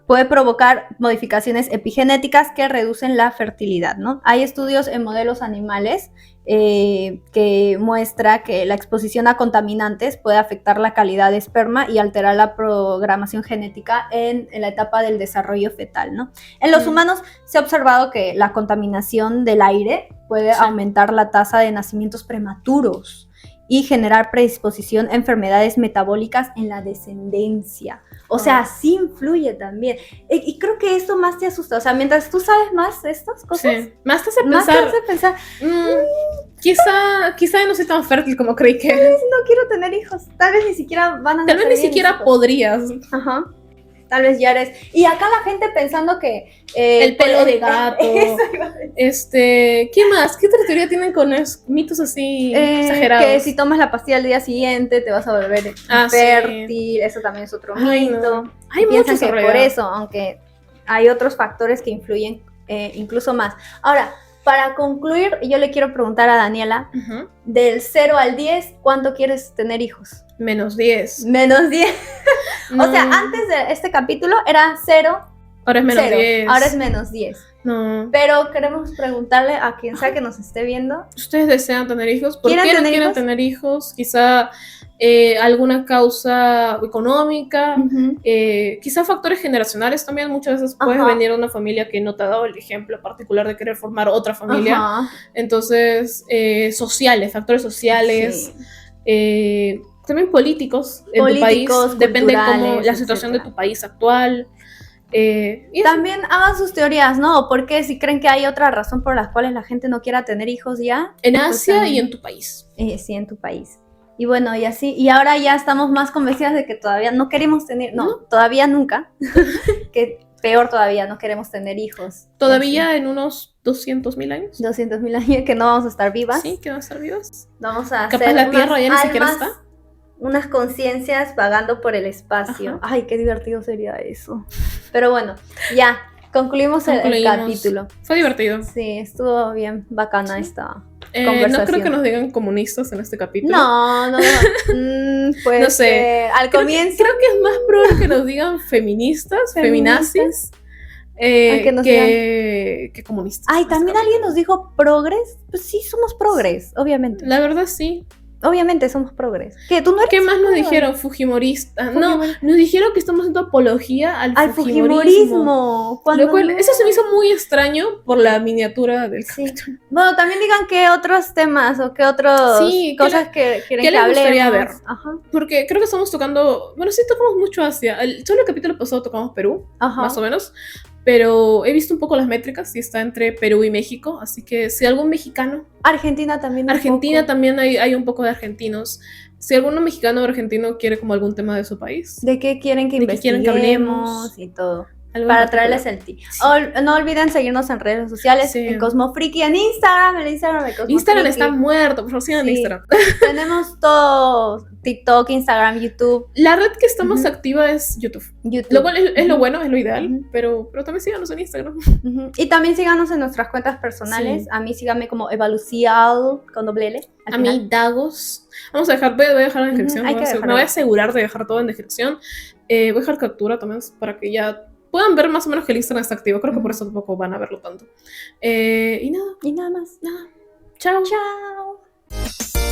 Puede provocar modificaciones epigenéticas que reducen la fertilidad, ¿no? Hay estudios en modelos animales que muestra que la exposición a contaminantes puede afectar la calidad de esperma y alterar la programación genética en la etapa del desarrollo fetal, ¿no? En los humanos se ha observado que la contaminación del aire puede aumentar la tasa de nacimientos prematuros y generar predisposición a enfermedades metabólicas en la descendencia. O sea, sí influye también. Y creo que esto más te asusta. O sea, mientras tú sabes más de estas cosas, Sí. Más te hace más te pensar, hace pensar, quizá no soy tan fértil como creí que. no quiero tener hijos. Tal vez ni siquiera van a Tal vez nacer ni bien siquiera mis hijos. podrías. Ajá. Tal vez ya eres. Y acá la gente pensando que. El pelo de gato. ¿Qué más? ¿Qué otra teoría tienen con mitos así exagerados? Que si tomas la pastilla al día siguiente te vas a volver Ah, infértil. Eso también es otro Ay, mito. no. Hay Y piensan muchos que por alrededor. eso, aunque hay otros factores que influyen incluso más. Ahora, para concluir, yo le quiero preguntar a Daniela, Ujú. del 0 al 10, ¿cuánto quieres tener hijos? -10. Menos 10. No. O sea, antes de este capítulo era 0, Ahora es menos 0. 10. Ahora es menos 10. No. Pero queremos preguntarle a quien sea que nos esté viendo. ¿Ustedes desean tener hijos? ¿Por ¿Quieren qué no tener quieren hijos? tener hijos? Quizá alguna causa económica, quizá factores generacionales también. Muchas veces puedes Ajá. venir de una familia que no te ha dado el ejemplo particular de querer formar otra familia. Ajá. Entonces, factores sociales, Sí. también políticos en tu Políticos, país. Depende cómo culturales, la situación etcétera. de tu país actual. Y eso. También hagan sus teorías, ¿no? ¿O por qué? Si creen que hay otra razón por las cuales la gente no quiera tener hijos ya. En pues Asia también. y en tu país. Sí, en tu país. Y bueno, y así, y ahora ya estamos más convencidas de que todavía no queremos tener, no, todavía nunca, que peor todavía, no queremos tener hijos. Todavía en unos 200.000 años. 200.000 años que no vamos a estar vivas. Sí, que van a estar vivos. Vamos a Capaz hacer la Tierra ya ni unas siquiera almas, está. unas conciencias vagando por el espacio. Ajá. Ay, qué divertido sería eso. Pero bueno, ya, concluimos el Concluimos. capítulo. Fue divertido. Sí, estuvo bien bacana esta No conversación. creo que nos digan comunistas en este capítulo. No. Pues No sé. al comienzo. Creo que es más probable que nos digan feministas, feminazis, que comunistas. Ay, en este también capítulo. alguien nos dijo progres. Pues sí, somos progres, obviamente. La verdad sí. Obviamente somos progres. ¿Qué? ¿Tú no eres? ¿Qué más nos progre? dijeron? Fujimorista. No, Fujimori- nos dijeron que estamos haciendo apología al Fujimorismo. Cuando Lo cual, no. eso se me hizo muy extraño por la miniatura del Sí. capítulo. Bueno, también digan qué otros temas o qué otras Sí, cosas que quieren qué que les gustaría hablemos. ver? Ajá. Porque creo que estamos tocando, bueno, sí tocamos mucho Asia. Solo el capítulo pasado tocamos Perú, Ajá. más o menos. Pero he visto un poco las métricas y está entre Perú y México. Así que si algún mexicano, Argentina también. un Argentina poco. también hay un poco de argentinos. Si alguno mexicano o argentino quiere como algún tema de su país, ¿De qué quieren que ¿De qué quieren que investiguemos hablemos? y todo? algo en Para particular. traerles el tip. No olviden seguirnos en redes sociales, Sí. en Cosmofriki, en Instagram, el Instagram de Cosmofriki. Instagram está muerto, por favor sigan Sí. Instagram. Tenemos todo, TikTok, Instagram, YouTube. La red que está más Ujú. activa es YouTube. YouTube. Lo cual es lo Ujú. bueno, es lo ideal, Ujú. pero también síganos en Instagram. Ujú. Y también síganos en nuestras cuentas personales. Sí. A mí síganme como Evalucial con doble L. al A final. mí, Dagos. Vamos a dejar, voy a dejar en la Ujú, descripción. hay me que voy a dejarlo. asegurar de dejar todo en descripción. Voy a dejar captura también para que ya puedan ver más o menos que el Instagram está activo. Creo que por eso tampoco van a verlo tanto. Y nada, Y nada más. nada. Chao. Chao.